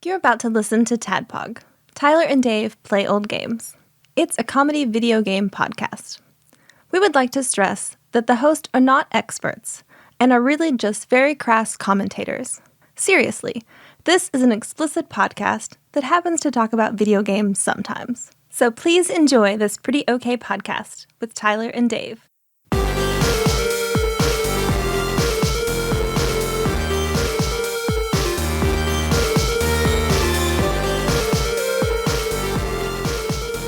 You're about to listen to TADPOG. Tyler and Dave play old games. It's a comedy video game podcast. We would like to stress that the hosts are not experts and are really just very crass commentators. Seriously, this is an explicit podcast that happens to talk about video games sometimes. So please enjoy this pretty okay podcast with Tyler and Dave.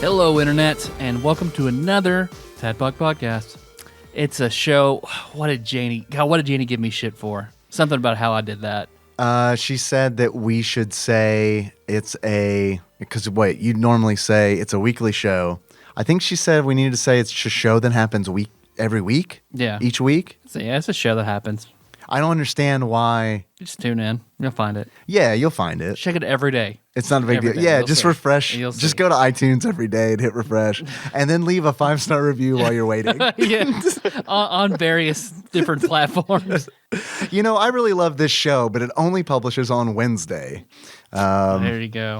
Hello, Internet, and welcome to another TADPOG podcast. It's a show. What did Janie give me shit for? Something about how I did that. She said that we should say because you'd normally say it's a weekly show. I think she said we needed to say it's a show that happens every week. Yeah. Each week. So, yeah, it's a show that happens. I don't understand why. Just tune in. You'll find it. Yeah, you'll find it. Check it every day. It's not a big deal. Yeah, just refresh. Just go to iTunes every day and hit refresh. And then leave a 5-star review while you're waiting. Yeah, on various different platforms. You know, I really love this show, but it only publishes on Wednesday. There you go.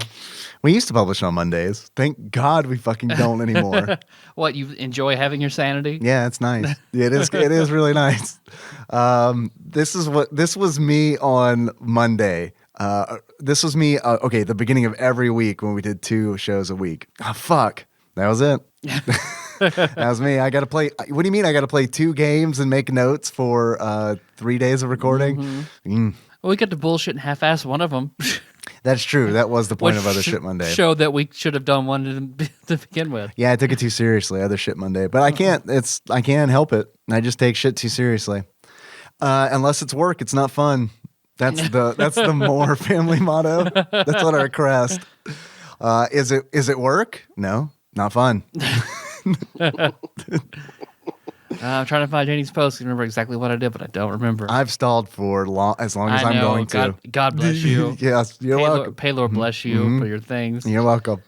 We used to publish on Mondays. Thank God we fucking don't anymore. What, you enjoy having your sanity? Yeah, it's nice. It is really nice. This was me on Monday. This was me, the beginning of every week when we did 2 shows a week. Oh, fuck. That was it. That was me. I got to play. What do you mean I got to play 2 games and make notes for 3 days of recording? Mm-hmm. Well, we got to bullshit and half-ass one of them. That's true. That was the point of Other Shit Monday. Show that we should have done one to begin with. Yeah, I took it too seriously, Other Shit Monday. But I can't help it. I just take shit too seriously. Unless it's work, it's not fun. That's the Moore family motto. That's on our crest. Is it work? No, not fun. I'm trying to find Janie's post. I remember exactly what I did, but I don't remember. I've stalled for as long as I'm going to. God bless you. Yes, you're welcome. Pay Lord bless you for your things. You're welcome.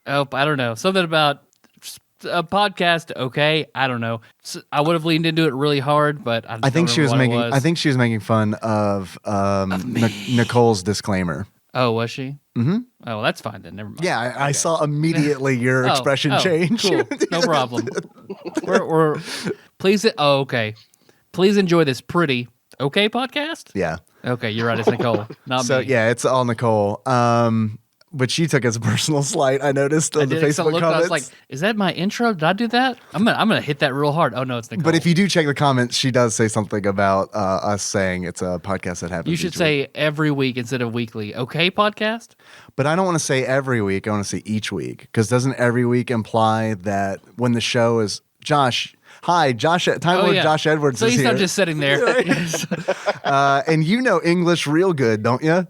Oh, I don't know. Something about a podcast. Okay, I don't know. I would have leaned into it really hard, but I think she was making fun of Nicole's discllmer. Oh, was she? Mm-hmm. Oh, well, that's fine then. Never mind. Yeah, I saw immediately your expression change. Cool. No problem. we're please. Oh, okay. Please enjoy this pretty okay podcast. Yeah. Okay, you're right. It's Nicole, not me. So yeah, it's all Nicole. But she took it as a personal slight. I noticed on the Facebook comments. I was like, "Is that my intro? Did I do that? I'm gonna hit that real hard." Oh no, it's Nicole. But if you do check the comments, she does say something about us saying it's a podcast that happens. You should say every week instead of weekly. Okay, podcast. But I don't want to say every week. I want to say each week, because doesn't every week imply that when the show is Josh? Hi, Josh. Josh Edwards so is here. So he's not just sitting there. And you know English real good, don't you?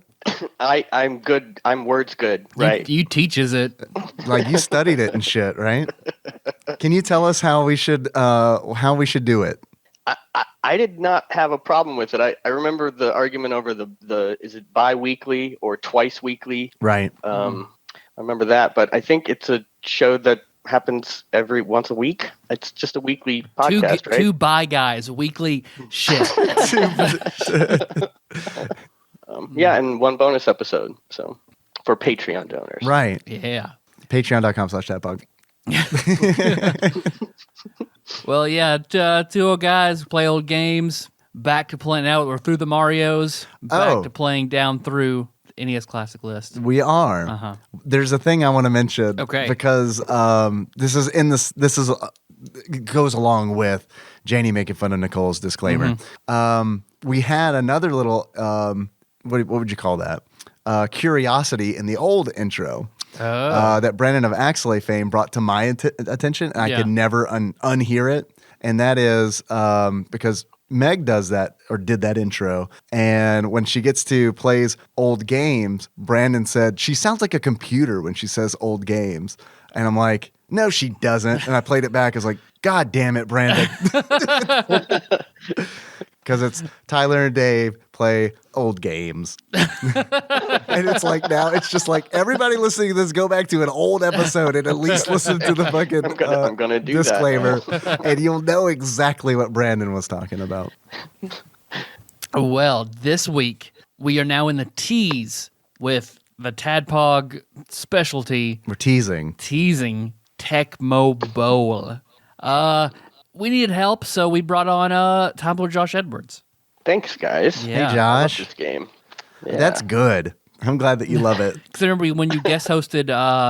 I'm good. I'm words good, right? You teaches it. Like you studied it and shit, right? Can you tell us how we should do it? I did not have a problem with it. I remember the argument over the is it bi-weekly or twice weekly? Right. I remember that, but I think it's a show that happens every once a week. It's just a weekly podcast, right? 2 bi guys, weekly shit. Yeah, and 1 bonus episode. So for Patreon donors. Right. Yeah. Patreon.com/TADPOG. Well, yeah, 2 old guys play old games. Back to playing now. We're through the Marios. Back to playing down through the NES Classic list. We are. Uh-huh. There's a thing I want to mention. Okay. Because it goes along with Janie making fun of Nicole's disclaimer. Mm-hmm. We had another little what would you call that? Curiosity in the old intro. That Brandon of Axelay fame brought to my attention, and I could never unhear it. And that is because Meg does that, or did that intro, and when she gets to plays old games, Brandon said, she sounds like a computer when she says old games. And I'm like, no, she doesn't. And I played it back. I was like, God damn it, Brandon. Because it's Tyler and Dave play old games. And it's like now, it's just like everybody listening to this, go back to an old episode and at least listen to the fucking I'm gonna do disclaimer. That and you'll know exactly what Brandon was talking about. Well, this week, we are now in the tease with the TADPOG specialty. We're teasing Tecmo Bowl. We needed help, so we brought on Time Lord Josh Edwards. Thanks, guys. Yeah. Hey, Josh. I love this game. Yeah. That's good. I'm glad that you love it. Because I remember when you guest hosted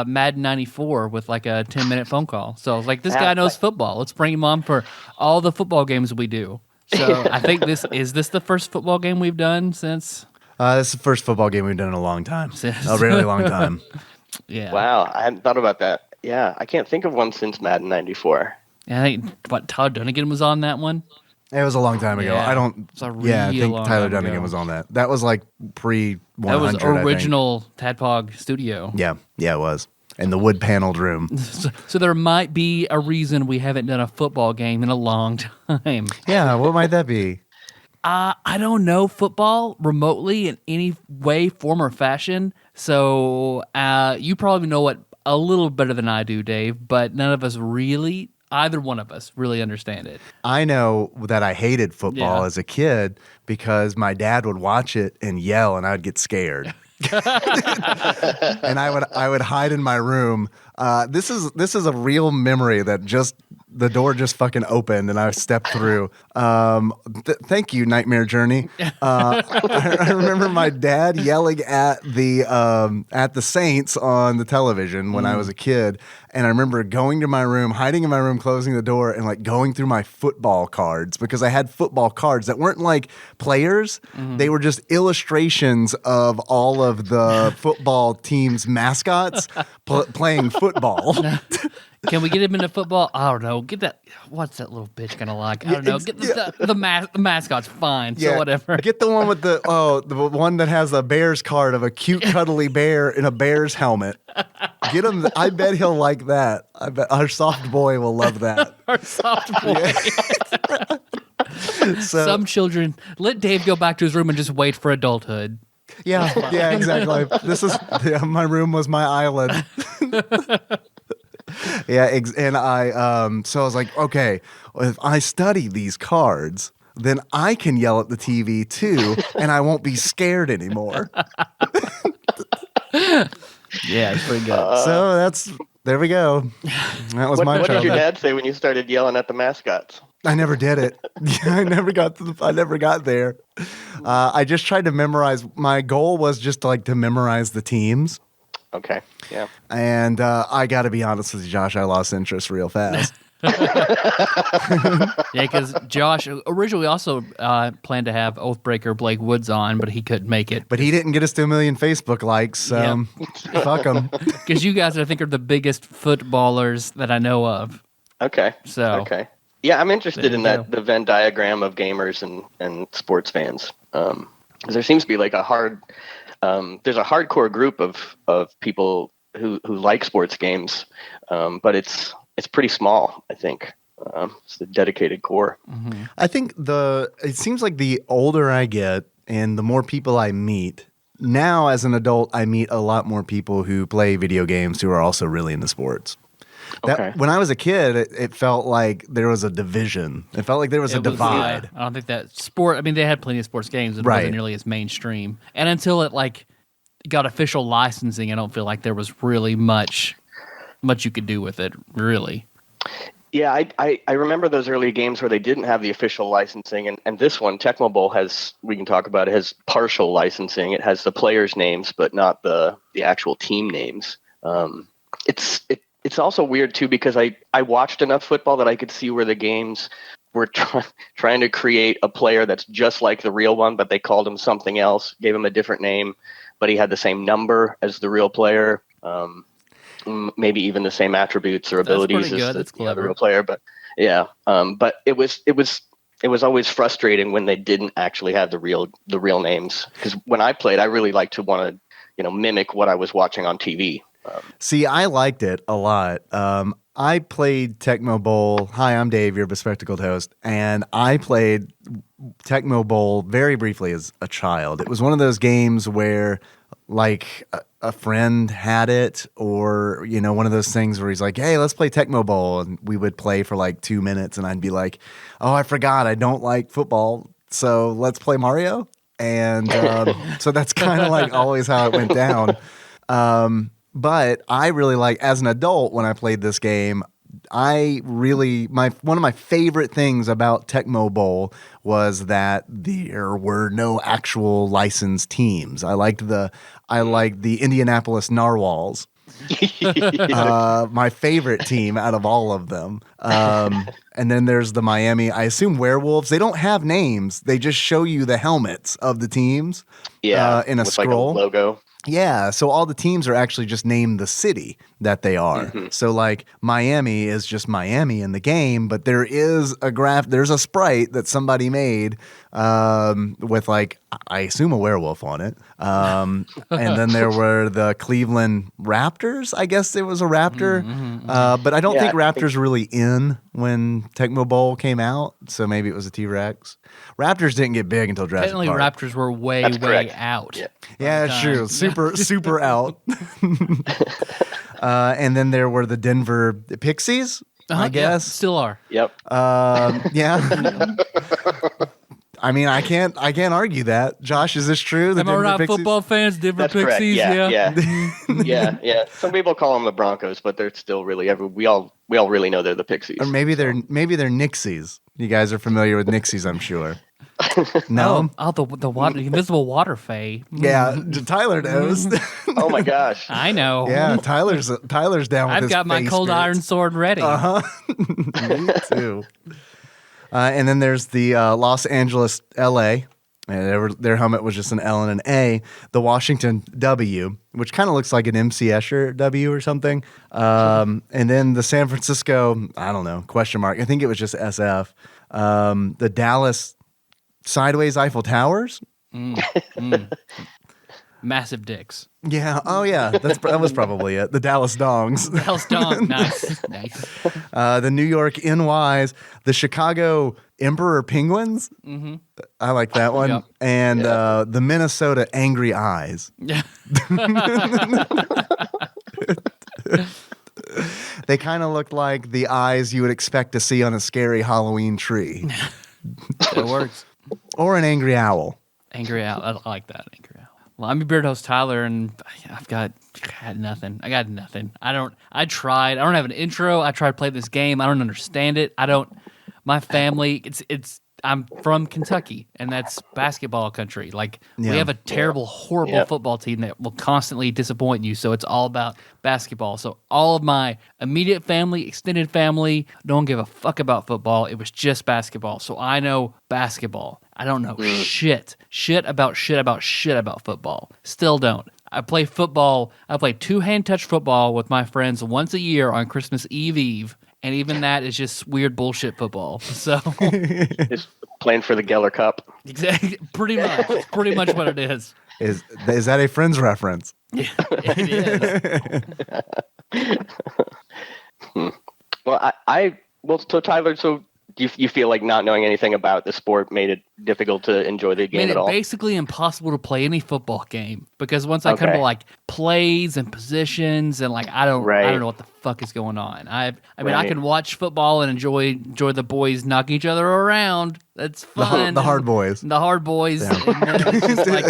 Madden 94 with like a 10-minute phone call. So I was like, this guy knows football. Let's bring him on for all the football games we do. So I think this the first football game we've done since? This is the first football game we've done in a long time. A really long time. Yeah. Wow, I hadn't thought about that. Yeah, I can't think of one since Madden 94. I think Todd Dunnigan was on that one. It was a long time ago. Yeah. I don't. It's a Yeah, I real think long Tyler time Dunnigan ago. was on that. That was like pre 100. That was I think. original Tadpog Studio. Yeah, it was. In the wood paneled room. So there might be a reason we haven't done a football game in a long time. Yeah, what might that be? I don't know football remotely in any way, form, or fashion. So you probably know it a little better than I do, Dave, but none of us really, either one of us, really understand it. I know that I hated football Yeah. as a kid because my dad would watch it and yell, and I'd get scared. And I would hide in my room. This is a real memory that just the door just fucking opened and I stepped through. Thank you, Nightmare Journey. I remember my dad yelling at the Saints on the television when I was a kid, and I remember going to my room, hiding in my room, closing the door, and like going through my football cards because I had football cards that weren't like players; they were just illustrations of all of the football team's mascots playing football. Can we get him into football? I don't know. Get that. What's that little bitch gonna like? I don't know. Get the mascot's fine. So whatever. Get the one with the one that has a Bears card of a cute cuddly bear in a Bears helmet. Get him. I bet he'll like that. I bet our soft boy will love that. Our soft boy. So, Some children let Dave go back to his room and just wait for adulthood. yeah, exactly. My room was my island. Yeah, and so I was like, okay, if I study these cards, then I can yell at the TV too, and I won't be scared anymore. Yeah, it's pretty good. So there we go. That was my What did childhood. your dad say when you started yelling at the mascots? I never did it. I never got there. I just tried to memorize. My goal was just to memorize the teams. Okay, yeah. And I got to be honest with you, Josh, I lost interest real fast. Yeah, because Josh originally also planned to have Oathbreaker Blake Woods on, but he couldn't make it. But he didn't get us to 1 million Facebook likes, so fuck him. Because you guys, I think, are the biggest footballers that I know of. Okay. So Okay. Yeah, I'm interested in There you the Venn diagram of gamers and sports fans. Because there seems to be like there's a hardcore group of people who like sports games, but it's pretty small, I think. It's the dedicated core. Mm-hmm. I think it seems like the older I get and the more people I meet, now as an adult, I meet a lot more people who play video games who are also really into sports. Okay. When I was a kid, it felt like there was a division. It felt like there was a divide. I don't think that sport. I mean, they had plenty of sports games. It Right. wasn't nearly as mainstream. And until it got official licensing, I don't feel like there was really much you could do with it. Really. Yeah, I remember those early games where they didn't have the official licensing, and this one, Tecmo Bowl, we can talk about it, has partial licensing. It has the players' names, but not the actual team names. It's also weird, too, because I watched enough football that I could see where the games were trying to create a player that's just like the real one, but they called him something else, gave him a different name, but he had the same number as the real player, maybe even the same attributes or abilities as the other real player. But yeah, but it was always frustrating when they didn't actually have the real names, because when I played, I really liked to want to mimic what I was watching on TV. See, I liked it a lot. I played Tecmo Bowl. Hi, I'm Dave, your bespectacled host, and I played Tecmo Bowl very briefly as a child. It was one of those games where, like, a friend had it, or one of those things where he's like, "Hey, let's play Tecmo Bowl," and we would play for like 2 minutes, and I'd be like, "Oh, I forgot, I don't like football, so let's play Mario." And so that's kind of like always how it went down. But I really like, as an adult, when I played this game, one of my favorite things about Tecmo Bowl was that there were no actual licensed teams. I liked the Indianapolis Narwhals. My favorite team out of all of them. And then there's the Miami, I assume, Werewolves. They don't have names. They just show you the helmets of the teams in a with scroll. like a logo. Yeah, so all the teams are actually just named the city that they are. Mm-hmm. So like Miami is just Miami in the game, but there is there's a sprite that somebody made with like, I assume, a werewolf on it. And then there were the Cleveland Raptors. I guess it was a raptor. But I don't think Raptors were really in when Tecmo Bowl came out, so maybe it was a T-Rex. Raptors didn't get big until Jurassic Park. Raptors were way out. Yeah, it's true. Super out. And then there were the Denver Pixies, I guess. Yeah, still are. Yep. Yeah. I mean, I can't argue that. Josh, is this true? Am I right, football fans? Denver Pixies. Correct. Yeah. Some people call them the Broncos, but they're still really we all really know they're the Pixies. Or maybe they're Nixies. You guys are familiar with Nixies, I'm sure. No. The invisible water fae. Yeah, Tyler knows. Oh my gosh. I know. Yeah, Tyler's down with I've his got my cold iron sword ready. Me too. And then there's the Los Angeles LA. And their helmet was just an L and an A. The Washington W, which kind of looks like an MC Escher W or something. And then the San Francisco, I don't know, question mark. I think it was just SF. The Dallas Sideways Eiffel Towers. Massive dicks. Yeah. Oh, yeah. That was probably it. The Dallas Dongs. Dallas Dong. Nice. The New York NYs. The Chicago Emperor Penguins. Mm-hmm. I like that one. Yep. And the Minnesota Angry Eyes. Yeah. They kind of looked like the eyes you would expect to see on a scary Halloween tree. It works. Or an angry owl. Angry owl. I like that. Angry owl. Well, I'm your Beard host, Tyler, and I got nothing. I tried. I don't have an intro. I tried to play this game. I don't understand it. My family, I'm from Kentucky, and that's basketball country. Like, we have a terrible, horrible football team that will constantly disappoint you, so it's all about basketball. So all of my immediate family, extended family, don't give a fuck about football. It was just basketball. So I know basketball. I don't know shit about football. Still don't. I play football. I play two-hand touch football with my friends once a year on Christmas Eve. And even that is just weird bullshit football. So just playing for the Geller Cup. Exactly, pretty much. It's pretty much what it is. Is that a Friends reference? Yeah, it is. Well, so Tyler, you feel like not knowing anything about the sport made it difficult to enjoy the game at all? Made it basically impossible to play any football game because once I come to like plays and positions and like I don't know what the fuck is going on. I can watch football and enjoy the boys knocking each other around. That's fun. The hard boys. The hard boys. Yeah. And it's just like,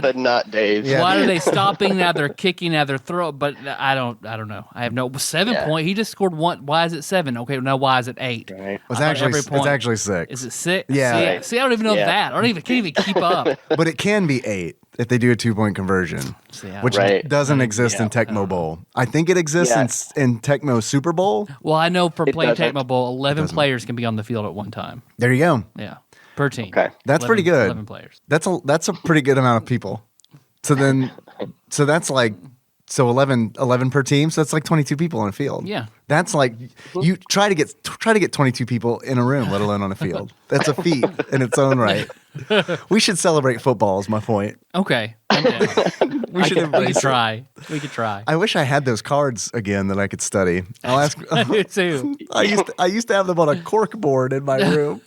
the nut days. Yeah. Why are they stopping? Now they're kicking. Now they're throwing. But I don't know. I have no 7 point. He just scored 1. Why is it 7? Okay, now why is it 8? Right. It's actually 6. Is it 6? Yeah. See, I don't even know that. Can't even keep up. But it can be 8 if they do a 2-point conversion, which doesn't exist in Tecmo Bowl. I think it exists in Tecmo Super Bowl. Well, I know for playing Tecmo Bowl, 11 players can be on the field at one time. There you go. Yeah, per team. Okay, that's 11, pretty good. 11 players. That's a pretty good amount of people. So that's like 11 per team. So that's like 22 people on a field. Yeah. That's like you try to get 22 people in a room, let alone on a field. That's a feat in its own right. We should celebrate football. Is my point. Okay. We could try. I wish I had those cards again that I could study. I'll ask. I do too. I used to have them on a cork board in my room.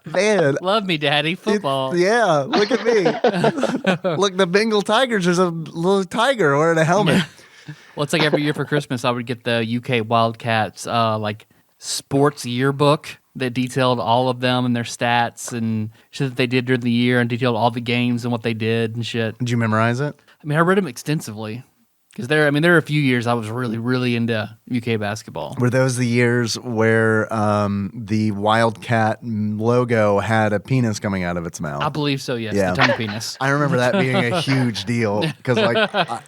Man, love me, Daddy. Football. Look at me. Look, the Bengal Tigers. There's a little tiger wearing a helmet. Well, it's like every year for Christmas, I would get the UK Wildcats like sports yearbook that detailed all of them and their stats and shit that they did during the year, and detailed all the games and what they did and shit. Did you memorize it? I mean, I read them extensively. Because there are a few years I was really, really into UK basketball. Were those the years where the Wildcat logo had a penis coming out of its mouth? I believe so, yes. Yeah. The tongue penis. I remember that being a huge deal because, like,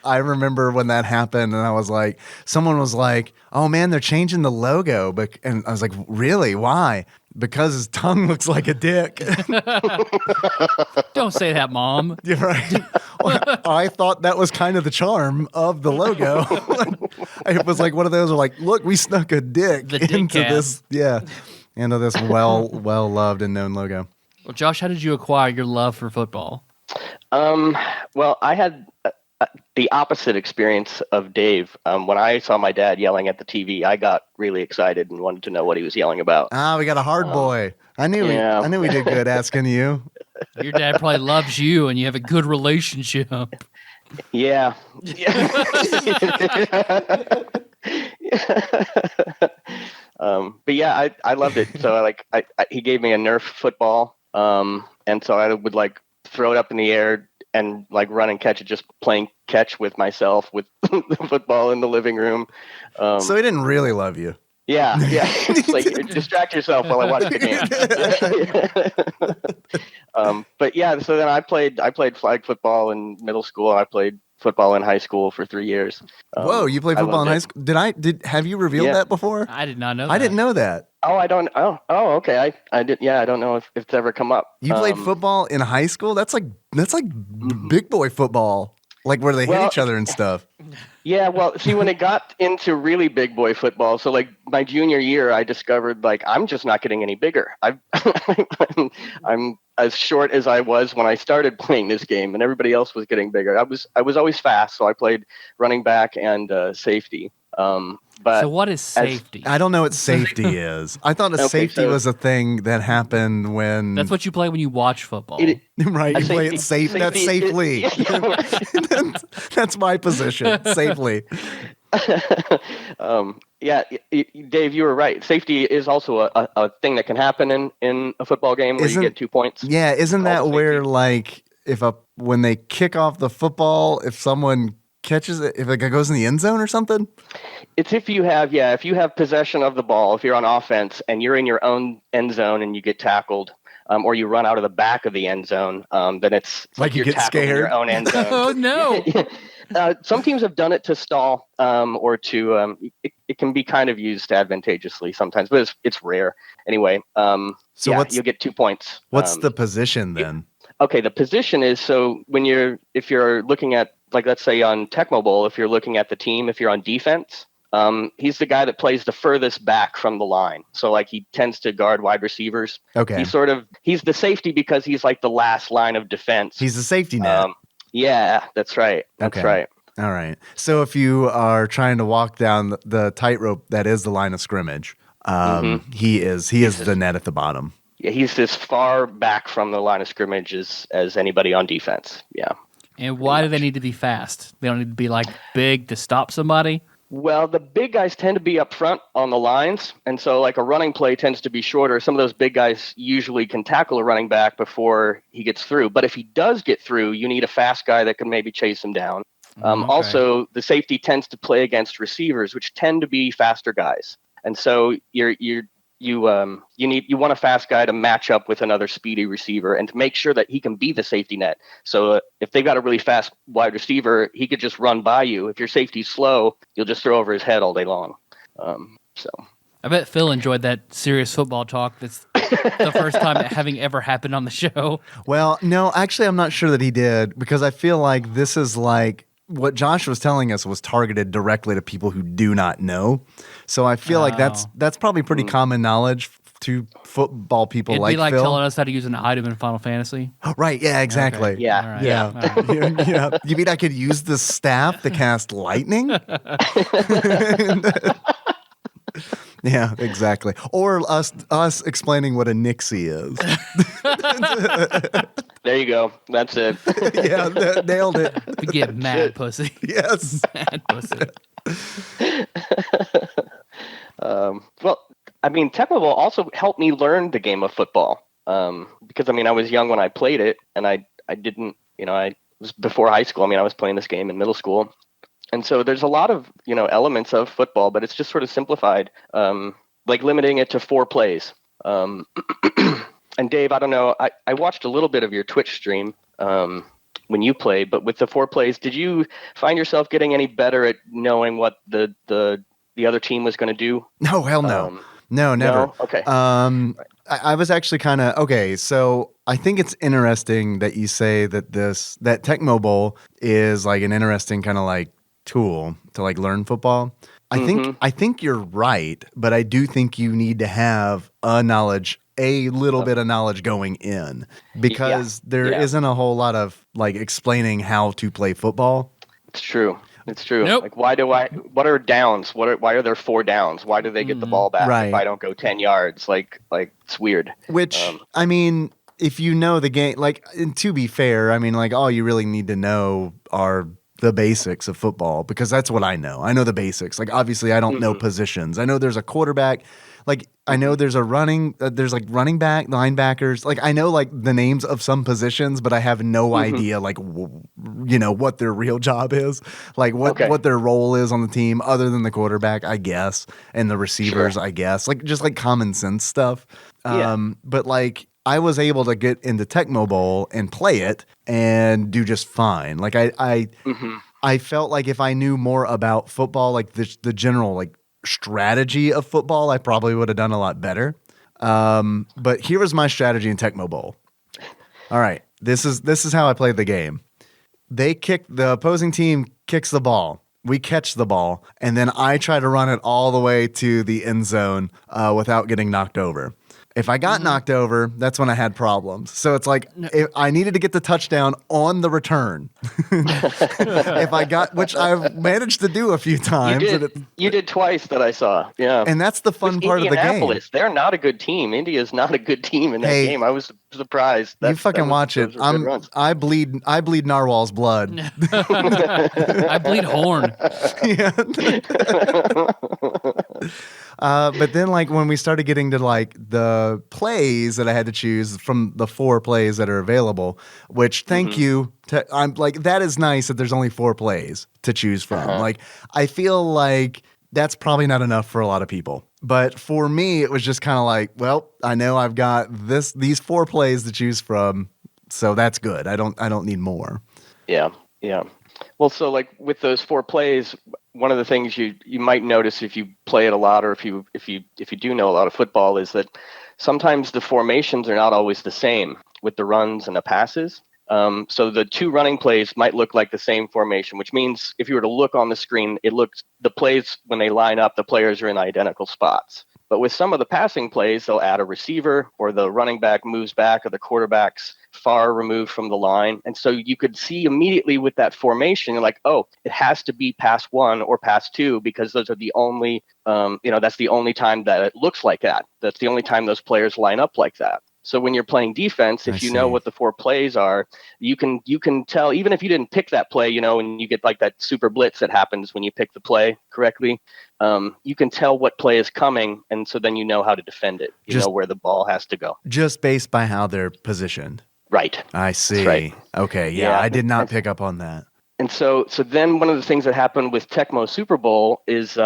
I remember when that happened, and I was like, someone was like, "Oh man, they're changing the logo," and I was like, "Really? Why?" Because his tongue looks like a dick. Don't say that, Mom. You're right. Well, I thought that was kind of the charm of the logo. It was like one of those, like, look, we snuck a dick into this, into this well loved and known logo. Well, Josh, how did you acquire your love for football? Well, I had the opposite experience of Dave. When I saw my dad yelling at the TV, I got really excited and wanted to know what he was yelling about. We got a hard boy. I knew we did good asking you. Your dad probably loves you, and you have a good relationship. Yeah. But yeah, I loved it. So he gave me a Nerf football, and so I would like throw it up in the air and like run and catch it, just playing catch with myself with the football in the living room. So he didn't really love you. Yeah. It's like distract yourself while I watch the game. But yeah, so then I played flag football in middle school. I played football in high school for 3 years. Whoa, you played football in high school? Have you revealed that before? I did not know that. I didn't know that. Okay. I did. Yeah, I don't know if it's ever come up. You played football in high school? That's like big boy football. Like where they hit each other and stuff. Yeah, well, see, when it got into really big boy football, so like my junior year, I discovered like I'm just not getting any bigger. I'm as short as I was when I started playing this game, and everybody else was getting bigger. I was always fast, so I played running back and safety. But so what is safety? I don't know what safety is. I thought safety was a thing that happened when... That's what you play when you watch football. Right, you play it safe. That's safely. That's my position, safely. Dave, you were right. Safety is also a thing that can happen in a football game where you get 2 points. Yeah, isn't that where like when they kick off the football, if someone catches it, if it goes in the end zone or something? It's if you have possession of the ball, if you're on offense and you're in your own end zone and you get tackled, or you run out of the back of the end zone, then it's like you you're get scared in your own end zone. Oh no! Some teams have done it to stall, or to it can be kind of used advantageously sometimes, but it's rare anyway. So you'll get 2 points. What's the position then? Okay, the position is so if you're looking at, like, let's say on Tecmo Bowl, if you're looking at the team, if you're on defense, he's the guy that plays the furthest back from the line. So like he tends to guard wide receivers. Okay. He's the safety because he's like the last line of defense. He's the safety net. Yeah, that's right. That's right. All right. So if you are trying to walk down the tightrope that is the line of scrimmage, he is the net at the bottom. Yeah, he's as far back from the line of scrimmage as anybody on defense. Yeah. And why do they need to be fast? They don't need to be like big to stop somebody? Well, the big guys tend to be up front on the lines, and so like a running play tends to be shorter. Some of those big guys usually can tackle a running back before he gets through. But if he does get through, you need a fast guy that can maybe chase him down. Also, the safety tends to play against receivers, which tend to be faster guys. And so you want a fast guy to match up with another speedy receiver and to make sure that he can be the safety net. So if they've got a really fast wide receiver, he could just run by you. If your safety's slow, you'll just throw over his head all day long. I bet Phil enjoyed that serious football talk. That's the first time having ever happened on the show. Well, no, actually, I'm not sure that he did, because I feel like this is like what Josh was telling us was targeted directly to people who do not know. So I feel like that's probably pretty common knowledge to football people. It'd be like Phil. telling us how to use an item in Final Fantasy. Right, yeah, exactly. Okay. Yeah. Right. Yeah. Yeah. You mean I could use this staff to cast lightning? Yeah, exactly. Or us explaining what a Nixie is. There you go. That's it. Yeah, nailed it. We get mad pussy. Yes. Mad pussy. Well, I mean, Tecmo Bowl also helped me learn the game of football. Because I mean, I was young when I played it, and I didn't, I was before high school. I mean, I was playing this game in middle school, and so there's a lot of elements of football, but it's just sort of simplified, like limiting it to 4 plays. And Dave, I don't know, I watched a little bit of your Twitch stream when you played, but with the 4 plays, did you find yourself getting any better at knowing what the other team was going to do? No, hell no. No, never. No? Okay. I was actually kind of okay. So I think it's interesting that you say that that Tecmo Bowl is like an interesting kind of like tool to like learn football. I think you're right, but I do think you need to have a little bit of knowledge going in, because there isn't a whole lot of like explaining how to play football. It's true. It's true. Nope. Like, what are downs? Why are there 4 downs? Why do they get the ball back if I don't go 10 yards? Like it's weird. Which, I mean, if you know the game, like, and to be fair, I mean, like, all you really need to know are the basics of football, because that's what I know. I know the basics. Like, obviously, I don't know positions. I know there's a quarterback. Like, I know there's a there's like running back, linebackers. Like, I know like the names of some positions, but I have no idea like what their real job is, like what their role is on the team, other than the quarterback, I guess, and the receivers, I guess, like just like common sense stuff. But like I was able to get into Tecmo Bowl and play it and do just fine. Like I felt like if I knew more about football, like the general like strategy of football, I probably would have done a lot better. But here was my strategy in Tecmo Bowl. All right, this is how I played the game. The opposing team kicks the ball. We catch the ball, and then I try to run it all the way to the end zone without getting knocked over. If I got knocked over, that's when I had problems. So it's like I needed to get the touchdown on the return. If I got, which I've managed to do a few times. You did twice that I saw. Yeah. And that's the fun part of the game. They're not a good team. India's not a good team in that game. I was surprised. You fucking watch it. I bleed narwhal's blood. I bleed horn. But then like when we started getting to like the plays that I had to choose from the 4 plays that are available, which thank you. I'm like, that is nice that there's only 4 plays to choose from. Like, I feel like that's probably not enough for a lot of people. But for me, it was just kind of like, well, I know I've got these 4 plays to choose from, so that's good. I don't need more. Yeah. Well, so like with those 4 plays, one of the things you might notice if you play it a lot, or if you do know a lot of football, is that sometimes the formations are not always the same with the runs and the passes. So the 2 running plays might look like the same formation, which means if you were to look on the screen, the plays when they line up, the players are in identical spots. But with some of the passing plays, they'll add a receiver, or the running back moves back, or the quarterback's far removed from the line. And so you could see immediately with that formation, you're like, oh, it has to be pass 1 or pass 2, because those are the only, that's the only time that it looks like that. That's the only time those players line up like that. So when you're playing defense, if you know what the 4 plays are, you can tell, even if you didn't pick that play, and you get like that super blitz that happens when you pick the play correctly, you can tell what play is coming, and so then you know how to defend it. You know where the ball has to go. Just based by how they're positioned. Right. I see. Right. Okay. Yeah, I did not pick up on that. And so then one of the things that happened with Tecmo Super Bowl is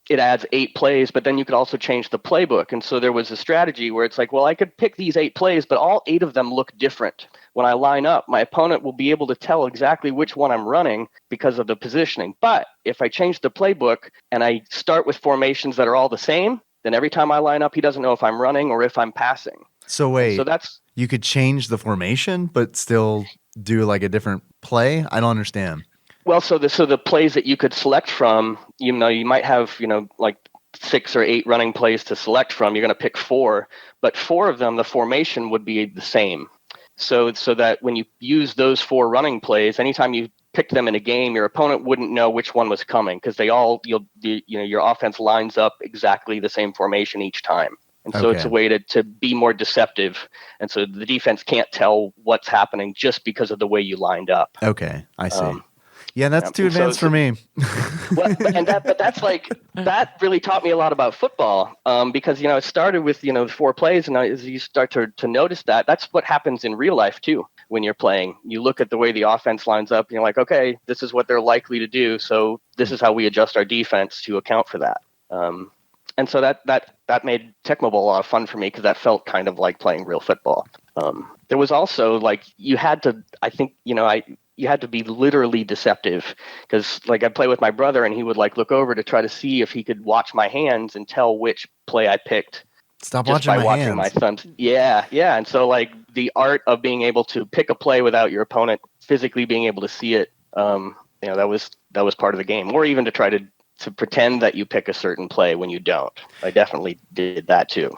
it adds 8 plays, but then you could also change the playbook. And so there was a strategy where it's like, well, I could pick these 8 plays, but all 8 of them look different. When I line up, my opponent will be able to tell exactly which one I'm running because of the positioning. But if I change the playbook and I start with formations that are all the same, then every time I line up, he doesn't know if I'm running or if I'm passing. So wait, so you could change the formation, but still do like a different play? I don't understand. Well, so the plays that you could select from, you might have, like 6 or 8 running plays to select from. You're going to pick 4, but 4 of them, the formation would be the same. So that when you use those 4 running plays, anytime you pick them in a game, your opponent wouldn't know which one was coming, because your offense lines up exactly the same formation each time. And so it's a way to be more deceptive. And so the defense can't tell what's happening just because of the way you lined up. Okay, I see. Yeah, that's too advanced for me. But that's like, that really taught me a lot about football, because it started with the 4 plays, and as you start to notice that, that's what happens in real life too. When you're playing, you look at the way the offense lines up, and you're like, okay, this is what they're likely to do, so this is how we adjust our defense to account for that. And so that made Tecmo Bowl a lot of fun for me, because that felt kind of like playing real football. There was also like, you had to, I think, you had to be literally deceptive, because like I'd play with my brother and he would like look over to try to see if he could watch my hands and tell which play I picked. Stop just watching by my watching hands. my thumbs. Yeah. And so like the art of being able to pick a play without your opponent physically being able to see it, that was part of the game. Or even to try to pretend that you pick a certain play when you don't. I definitely did that too.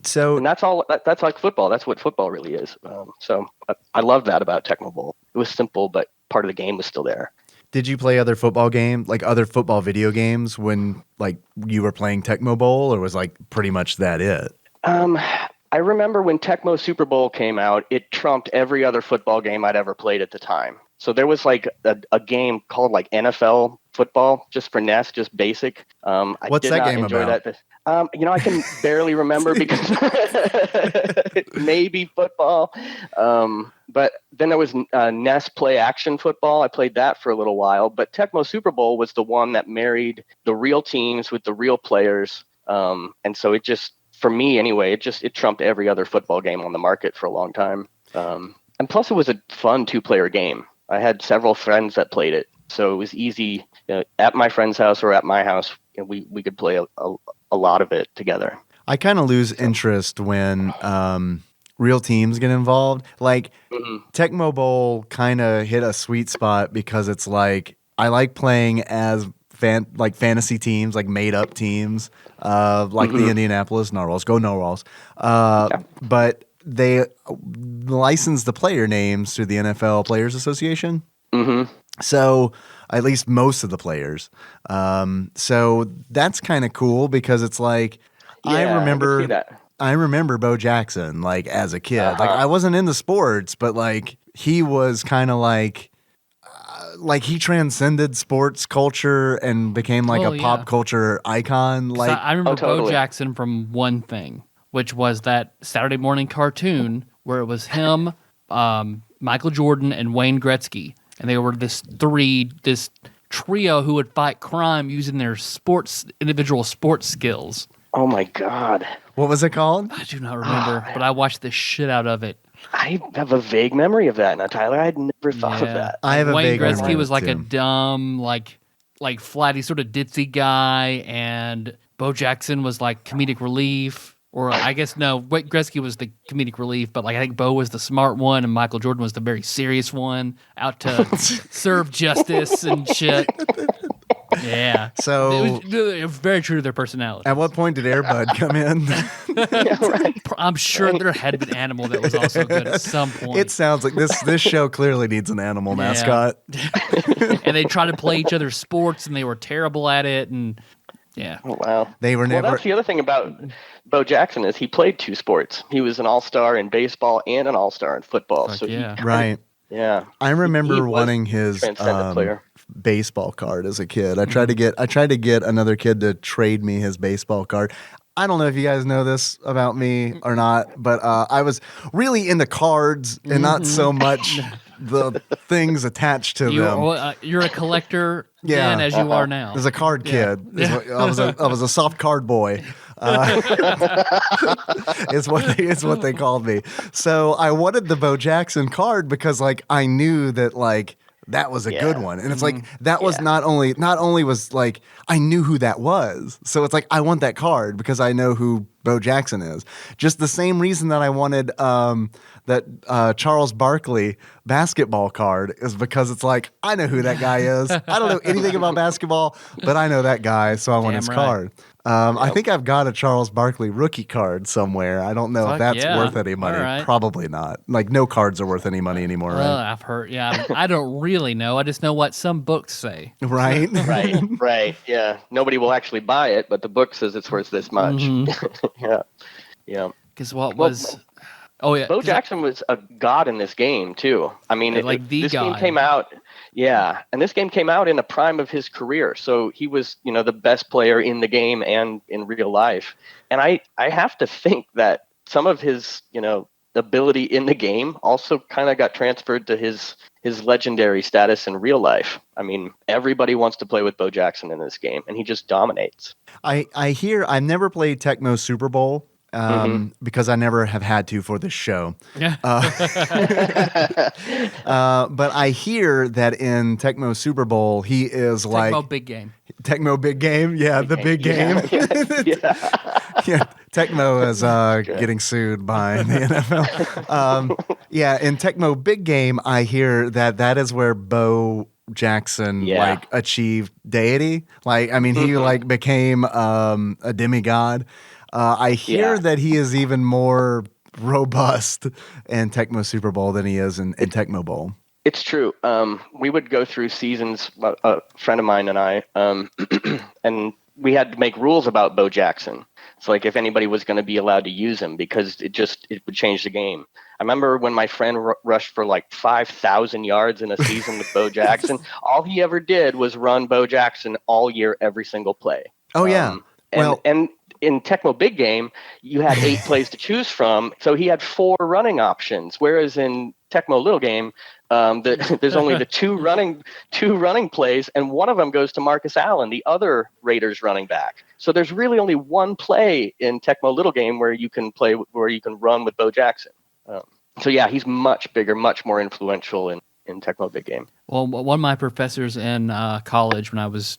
So, and that's all. That's like football. That's what football really is. So I love that about Tecmo Bowl. It was simple, but part of the game was still there. did you play other football video games when like you were playing Tecmo Bowl, or was like pretty much that it? I remember when Tecmo Super Bowl came out, it trumped every other football game I'd ever played at the time. So there was like a game called like NFL football, just for NES, just basic. What's that game about? I can barely remember because maybe football. But then there was NES Play Action Football. I played that for a little while. But Tecmo Super Bowl was the one that married the real teams with the real players. And so it just, for me anyway, it trumped every other football game on the market for a long time. And plus it was a fun 2-player game. I had several friends that played it. So it was easy at my friend's house or at my house. We could play a lot of it together. I kind of lose interest when real teams get involved. Like Tecmo Bowl kind of hit a sweet spot because it's like I like playing as fantasy teams, like made up teams, like the Indianapolis Narwhals. Go Narwhals! But they license the player names through the NFL Players Association. So at least most of the players. So that's kind of cool because it's like I remember Bo Jackson like as a kid. Like I wasn't into sports, but like he was kind of like he transcended sports culture and became like a pop culture icon. Like I remember totally. Bo Jackson from one thing, which was that Saturday morning cartoon where it was him, Michael Jordan, and Wayne Gretzky. And they were this trio who would fight crime using their individual sports skills. Oh my God. What was it called? I do not remember, but I watched the shit out of it. I have a vague memory of that now, Tyler. I'd never thought of that. I have a Wayne vague memory Gretzky was like too. a dumb, like flatty sort of ditzy guy, and Bo Jackson was like comedic relief. Or I guess no, Gretzky was the comedic relief, but like I think Bo was the smart one, and Michael Jordan was the very serious one, out to serve justice and shit. Yeah. So it was very true to their personality. at what point did Air Bud come in? I'm sure there had been an animal that was also good at some point. It sounds like this show clearly needs an animal mascot. And they tried to play each other's sports, and they were terrible at it, and yeah. Oh, wow. They were never. Well, that's the other thing about Bo Jackson is he played 2 sports. He was an all-star in baseball and an all-star in football. Fuck so yeah. Right. Yeah. I remember He was wanting his transcendent player. baseball card as a kid. I tried to get another kid to trade me his baseball card. I don't know if you guys know this about me or not, but I was really into cards and not so much the things attached to them. You're a collector Yeah. then as you are now. As a card kid, I was a soft card boy. Is what they called me. So I wanted the Bo Jackson card because like I knew that like that was a good one, and it's like that was not only was like I knew who that was. So it's like I want that card because I know who Bo Jackson is. Just the same reason that I wanted that Charles Barkley basketball card is because it's like I know who that guy is. I don't know anything about basketball, but I know that guy, so I want his card. I think I've got a Charles Barkley rookie card somewhere. I don't know if that's worth any money. Right. Probably not. Like no cards are worth any money anymore, Well, right? I've heard. Yeah, I don't really know. I just know what some books say. Right? Right. Yeah. Nobody will actually buy it, but the book says it's worth this much. Yeah. Because what was Oh yeah, Bo Jackson was a god in this game too. I mean, this god. game came out, and this game came out in the prime of his career. So he was, the best player in the game and in real life. And I have to think that some of his, ability in the game also kind of got transferred to his legendary status in real life. I mean, everybody wants to play with Bo Jackson in this game, and he just dominates. I hear I've never played Tecmo Super Bowl. Because I never have had to for this show. Yeah. But I hear that in Tecmo Super Bowl, he is like Tecmo Big Game. Tecmo Big Game, yeah, the big game. Yeah, Tecmo is getting sued by the NFL. In Tecmo Big Game, I hear that is where Bo Jackson achieved deity. Like, I mean, he became a demigod. I hear that he is even more robust in Tecmo Super Bowl than he is in Tecmo Bowl. It's true. We would go through seasons, a friend of mine and I, and we had to make rules about Bo Jackson. It's like if anybody was going to be allowed to use him, because it would change the game. I remember when my friend rushed for like 5,000 yards in a season with Bo Jackson. All he ever did was run Bo Jackson all year, every single play. Oh, yeah. And in Tecmo Big Game, you had 8 plays to choose from, so he had 4 running options. Whereas in Tecmo Little Game, there's only the two running plays, and one of them goes to Marcus Allen, the other Raiders running back. So there's really only one play in Tecmo Little Game where you can run with Bo Jackson. So yeah, he's much bigger, much more influential in Tecmo Big Game. Well, one of my professors in college when I was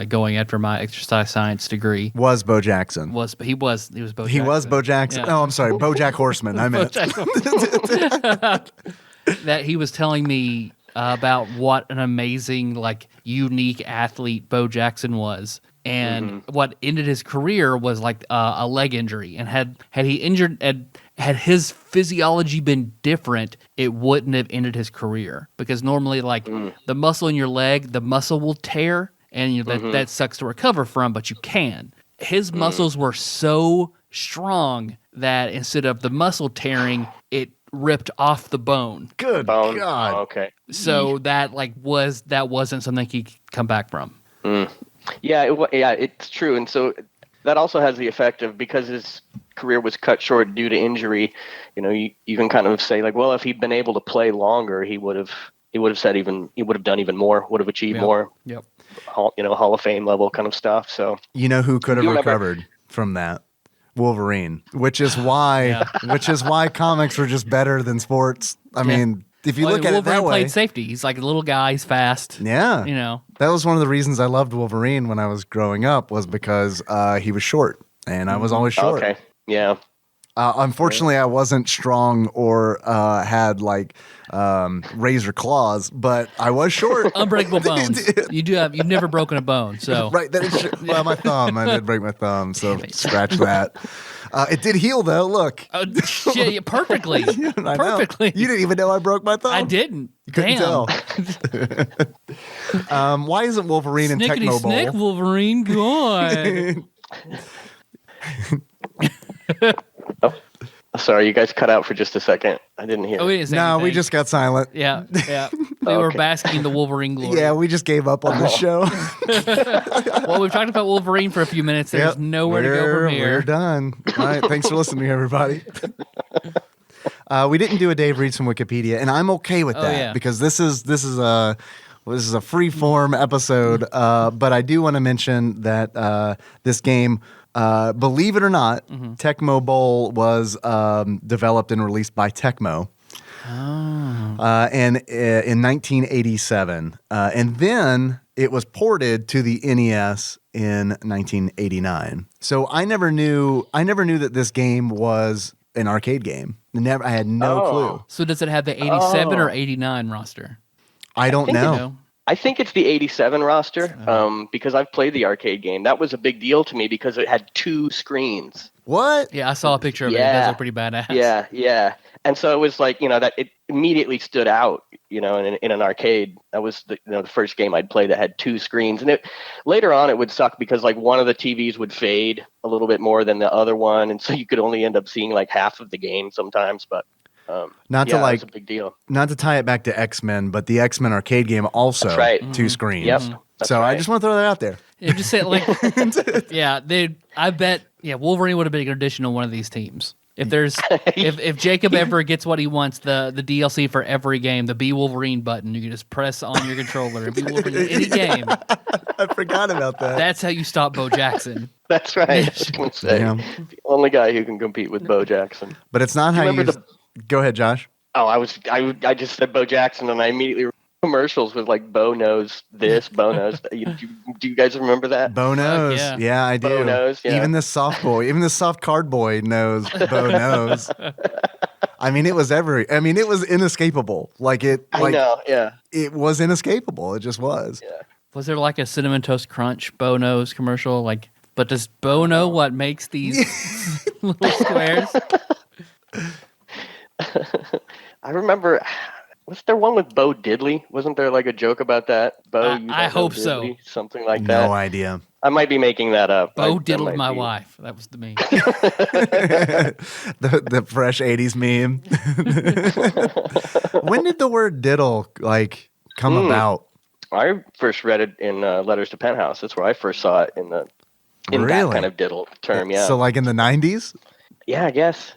going after my exercise science degree was Bo Jackson. He was Bo Jackson. He was Bo Jackson. Yeah. Oh, I'm sorry, BoJack Horseman. I meant that he was telling me about what an amazing, unique athlete Bo Jackson was. And what ended his career was a leg injury. And had he injured, had his physiology been different, it wouldn't have ended his career. Because normally, the muscle in your leg, the muscle will tear, and that sucks to recover from, but you can. His muscles were so strong that instead of the muscle tearing, it ripped off the bone. Good bone. God. Oh, okay. So that wasn't something he could come back from. Yeah, it's true. And so that also has the effect of, because his career was cut short due to injury, you can kind of say well, if he'd been able to play longer, he would have done even more, would have achieved more. Yep. Hall of Fame level kind of stuff. So who could have recovered from that? Wolverine, which is why comics were just better than sports. I mean, if you look at it that way, Wolverine played safety. He's like a little guy. He's fast. Yeah, that was one of the reasons I loved Wolverine when I was growing up, was because he was short, and I was always short. Okay, yeah. Unfortunately, I wasn't strong or had razor claws, but I was short. Unbreakable bones. You've never broken a bone, so right. That is true. Well, my thumb. I did break my thumb, so scratch that. It did heal though. Look. Shit, perfectly. Perfectly. You didn't even know I broke my thumb. I didn't. You couldn't tell. Why isn't Wolverine in Tecmo Bowl? Snick, Wolverine, go on. Oh, sorry, you guys id out for just a second. I didn't hear. Oh, we didn't say anything. We just got silent. Yeah. They were basking in the Wolverine glory. Yeah, we just gave up on the show. Well, we've talked about Wolverine for a few minutes. There's nowhere to go from here. We're done. All right, thanks for listening, everybody. We didn't do a Dave Reads from Wikipedia, and I'm okay with that because this is a free form episode. But I do want to mention that this game, believe it or not, Tecmo Bowl was developed and released by Tecmo. And in 1987, and then it was ported to the NES in 1989. So I never knew that this game was an arcade game. I had no clue. So does it have the 87 or 89 roster? I don't know. I think it's the 87 roster because I've played the arcade game. That was a big deal to me because it had 2 screens. What? Yeah, I saw a picture of it. It does look pretty badass. Yeah. And so it was like, that it immediately stood out, in an arcade. That was the first game I'd play that had 2 screens. And later on it would suck because like one of the TVs would fade a little bit more than the other one. And so you could only end up seeing like half of the game sometimes. But not to it was a big deal. Not to tie it back to X-Men, but the X-Men arcade game also That's right. 2 screens. Yep. So I just want to throw that out there. Yeah, just say like, I bet, Wolverine would have been an addition on one of these teams. If there's, if Jacob ever gets what he wants, the DLC for every game, the Be Wolverine button, you can just press on your controller and be Wolverine in any game. I forgot about that. That's how you stop Bo Jackson. That's right. I was going to say, the only guy who can compete with Bo Jackson. But it's not how you. Go ahead, Josh. Oh, I just said Bo Jackson, and I immediately commercials with like Bo knows this, Bo knows that. Do you guys remember that? Bo knows. Yeah, I do. Bo knows. Yeah. Even this soft boy, even this soft card boy knows Bo knows. I mean, it was inescapable. Like it. Like, I know. Yeah. It was inescapable. It just was. Yeah. Was there like a Cinnamon Toast Crunch Bo knows commercial? Like, but does Bo know what makes these little squares? I remember. Was there one with Bo Diddley? Wasn't there like a joke about that? Bo, I hope Diddley, so. Something like that. No idea. I might be making that up. Bo diddled my wife. That was the meme. the fresh 80s meme. When did the word diddle come about? I first read it in Letters to Penthouse. That's where I first saw it in that kind of diddle term. Yeah. So like in the 90s? Yeah, I guess.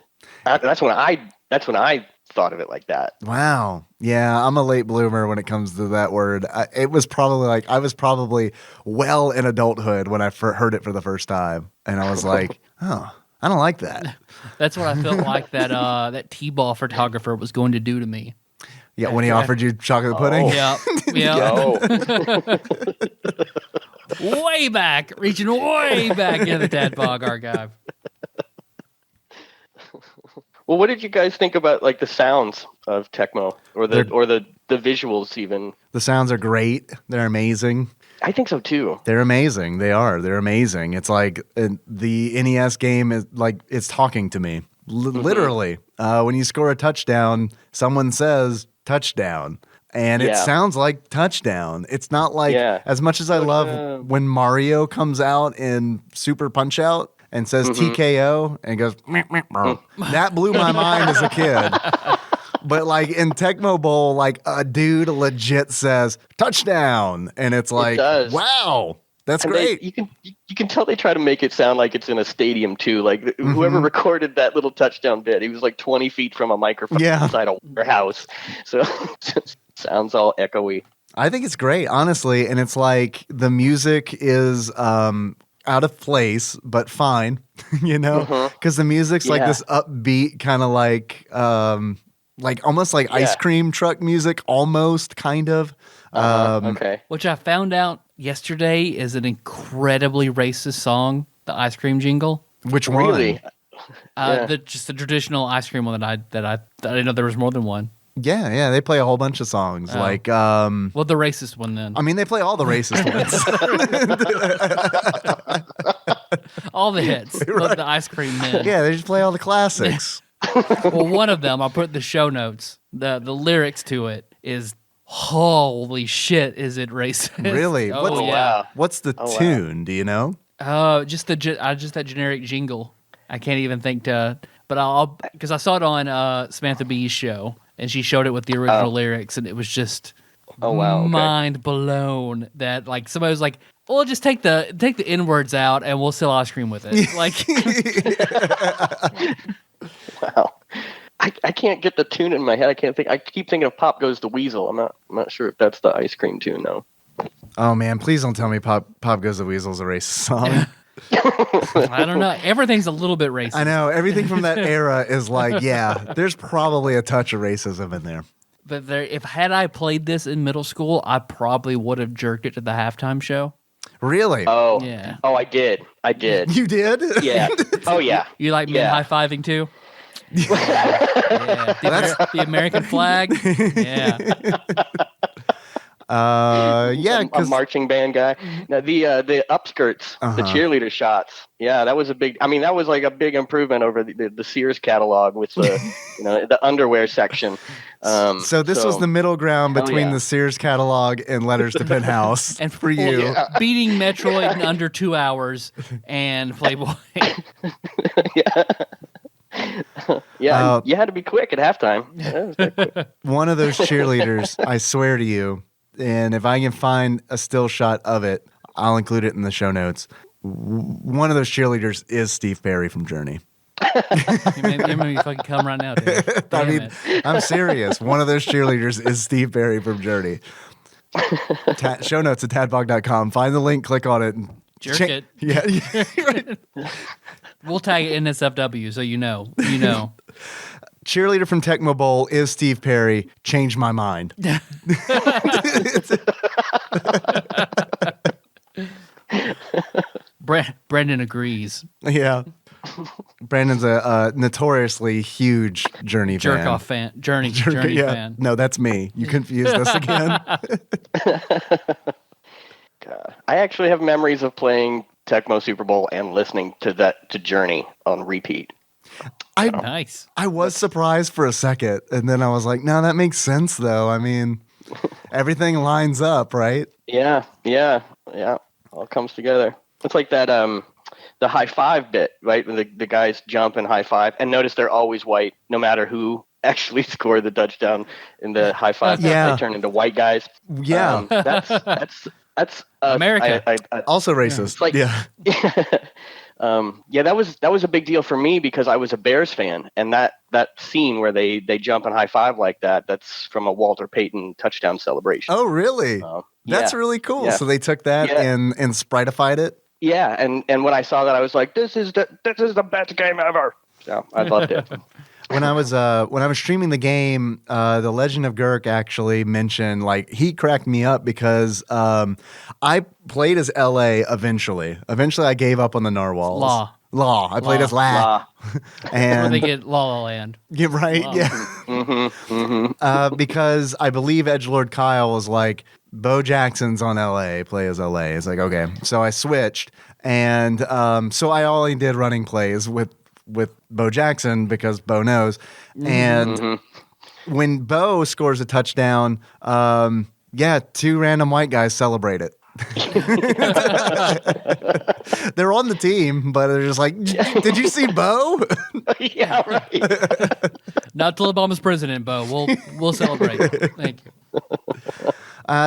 That's when I thought of it like that. Wow. Yeah, I'm a late bloomer when it comes to that word. I was probably well in adulthood when I heard it for the first time, and I was like, oh, I don't like that. That's what I felt like that T-ball photographer was going to do to me. Yeah, when he offered you chocolate pudding? Yeah. Way back, reaching way back into the TADPOG archive. Well, what did you guys think about like the sounds of Tecmo or the visuals even? The sounds are great. They're amazing. I think so too. They're amazing. They are. They're amazing. It's like the NES game is like it's talking to me. Literally. When you score a touchdown, someone says touchdown. And it sounds like touchdown. It's not like as much as I love when Mario comes out in Super Punch-Out and says TKO and goes, meh, meh, meh. That blew my mind as a kid. But like in Tecmo Bowl, like a dude legit says touchdown, and it's like, wow, that's great. You can tell they try to make it sound like it's in a stadium too. Like whoever recorded that little touchdown bit, he was like 20 feet from a microphone inside a warehouse, so it sounds all echoey. I think it's great, honestly, and it's like the music is out of place, but fine, because the music's like this upbeat kind of like almost like ice cream truck music, almost kind of. Okay. Which I found out yesterday is an incredibly racist song, the ice cream jingle. Which one? Really? Just the traditional ice cream one that I didn't know there was more than one. Yeah, they play a whole bunch of songs. Well, the racist one then. I mean, they play all the racist ones. All the hits. Right. The ice cream men. Yeah, they just play all the classics. Well, one of them, I'll put in the show notes. The lyrics to it is, holy shit, is it racist? Really? Wow. What's the tune? Wow. Do you know? Just that generic jingle. I can't even think to, but I'll because I saw it on Samantha Bee's show. And she showed it with the original lyrics, and it was just mind blown that like somebody was like, "Well, just take the N-words out, and we'll sell ice cream with it." Like, wow, I can't get the tune in my head. I keep thinking of "Pop Goes the Weasel." I'm not sure if that's the ice cream tune though. Oh man, please don't tell me "Pop Goes the Weasel" is a racist song. I don't know. Everything's a little bit racist. I know. Everything from that era is like, there's probably a touch of racism in there. But had I played this in middle school, I probably would have jerked it to the halftime show. Really? Oh, yeah. Oh, I did. You did? Yeah. Oh, yeah. You like men high-fiving too? Yeah. The American flag? Yeah. Yeah, a because marching band guy. Now the upskirts, the cheerleader shots. Yeah, that was a big. I mean, that was like a big improvement over the Sears catalog with the the underwear section. so this was the middle ground hell between yeah. the Sears catalog and Letters to Penthouse And for you. well, beating Metroid in under 2 hours and Playboy. Yeah. Yeah, you had to be quick at halftime. That was that quick. One of those cheerleaders, I swear to you, and if I can find a still shot of it, I'll include it in the show notes. One of those cheerleaders is Steve Perry from Journey. You made me fucking come right now, Dave. I Damn mean, it. I'm serious. One of those cheerleaders is Steve Perry from Journey. Show notes at tadpog.com. Find the link, click on it. And Jerk it. Yeah. Right. We'll tag it NSFW so you know. You know. Cheerleader from Tecmo Bowl is Steve Perry. Changed my mind. Brendan agrees. Yeah. Brandon's a notoriously huge Journey fan. Jerk off fan. Journey yeah. fan. No, that's me. You confused us again. God. I actually have memories of playing Tecmo Super Bowl and listening to Journey on repeat. Nice. I was surprised for a second, and then I was like, no, that makes sense, though. I mean, everything lines up, right? Yeah. All comes together. It's like that the high five bit, right? When the guys jump and high five, and notice they're always white, no matter who actually scored the touchdown in the high five. Yeah. They turn into white guys. Yeah. That's America. Also racist. Like, yeah. That was a big deal for me because I was a Bears fan, and that scene where they jump and high five like that's from a Walter Payton touchdown celebration. Oh, really? That's really cool. Yeah. So they took that and spritified it. Yeah, and when I saw that, I was like, this is the best game ever. So I loved it. When I was streaming the game, the Legend of Gurk actually mentioned, like, he cracked me up because I played as LA eventually. Eventually, I gave up on the narwhals. Law. I played as La. Where they get La La Land. Yeah, right. Law. Yeah. Because I believe Edgelord Kyle was like, Bo Jackson's on LA, play as LA. It's like, okay. So I switched, and so I only did running plays with Bo Jackson because Bo knows. And when Bo scores a touchdown, two random white guys celebrate it. They're on the team, but they're just like, did you see Bo? Yeah, right. Not till Obama's president, Bo. We'll celebrate. Thank you.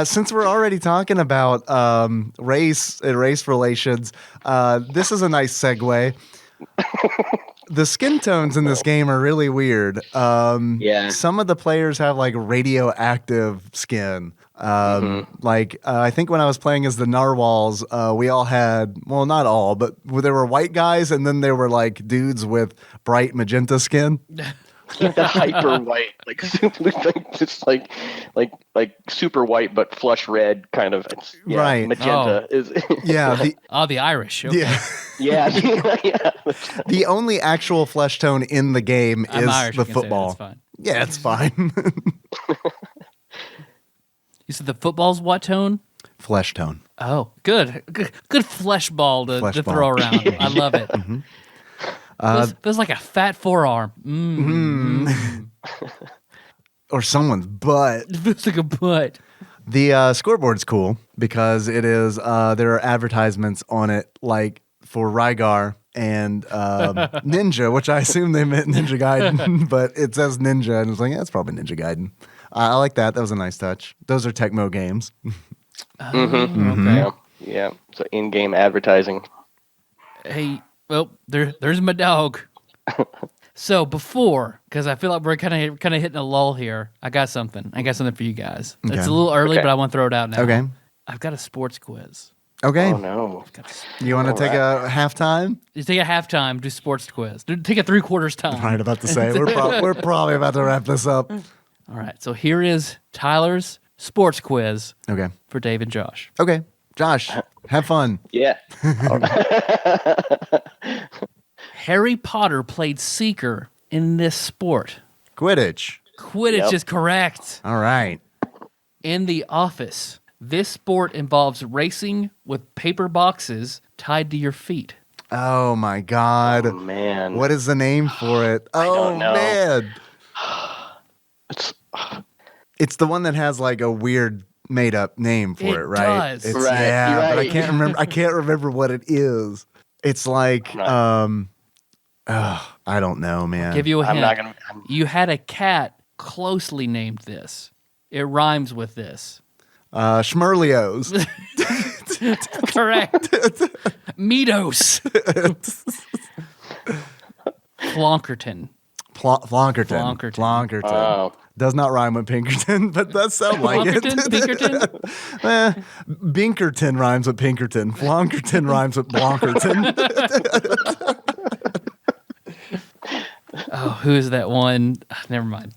Since we're already talking about race and race relations, this is a nice segue. The skin tones in this game are really weird. Some of the players have like radioactive skin. I think when I was playing as the narwhals, we all had, well, not all, but there were white guys, and then there were like dudes with bright magenta skin. The hyper white, like super, just like super white but flush red kind of. Right. Magenta is. The Irish. Okay. Yeah. Yeah. The only actual flesh tone in the game is Irish, the football. That's fine. Yeah, it's fine. You said the football's what tone? Flesh tone. Oh, good flesh ball to throw around. I love it. Feels like a fat forearm. Or someone's butt. It feels like a butt. The scoreboard's cool because it is. There are advertisements on it, like for Rygar and Ninja, which I assume they meant Ninja Gaiden, but it says Ninja, and it's like, that's probably Ninja Gaiden. I like that. That was a nice touch. Those are Tecmo games. Okay. Yeah. So in-game advertising. Hey, well, there's my dog. So before, because I feel like we're kind of hitting a lull here, I got something for you guys. Okay. It's a little early, but I want to throw it out now. Okay. I've got a sports quiz. Okay. Oh no. You want to take a halftime? You take a halftime, do sports quiz. Take a 3/4 time. Right, about to say we're probably about to wrap this up. All right, so here is Tyler's sports quiz. Okay. For Dave and Josh. Okay, Josh, have fun. Yeah. Harry Potter played Seeker in this sport. Quidditch. Quidditch is correct. All right. In the Office, this sport involves racing with paper boxes tied to your feet. Oh my God. Oh, man. What is the name for it? I Oh don't know. man. It's It's the one that has like a weird made up name for It it, right? does. It's, Right, Yeah, you're but I right. can't remember. I can't remember what it is. It's like, I don't know, man. Give you a I'm hint. not gonna. You had a cat closely named this. It rhymes with this. Schmerlios. Correct. Meados. Flonkerton. Flonkerton. Flonkerton. Oh. Does not rhyme with Pinkerton, but does sound like it. Flonkerton? Pinkerton? Binkerton rhymes with Pinkerton. Flonkerton rhymes with Blonkerton. Oh, who is that one? Never mind.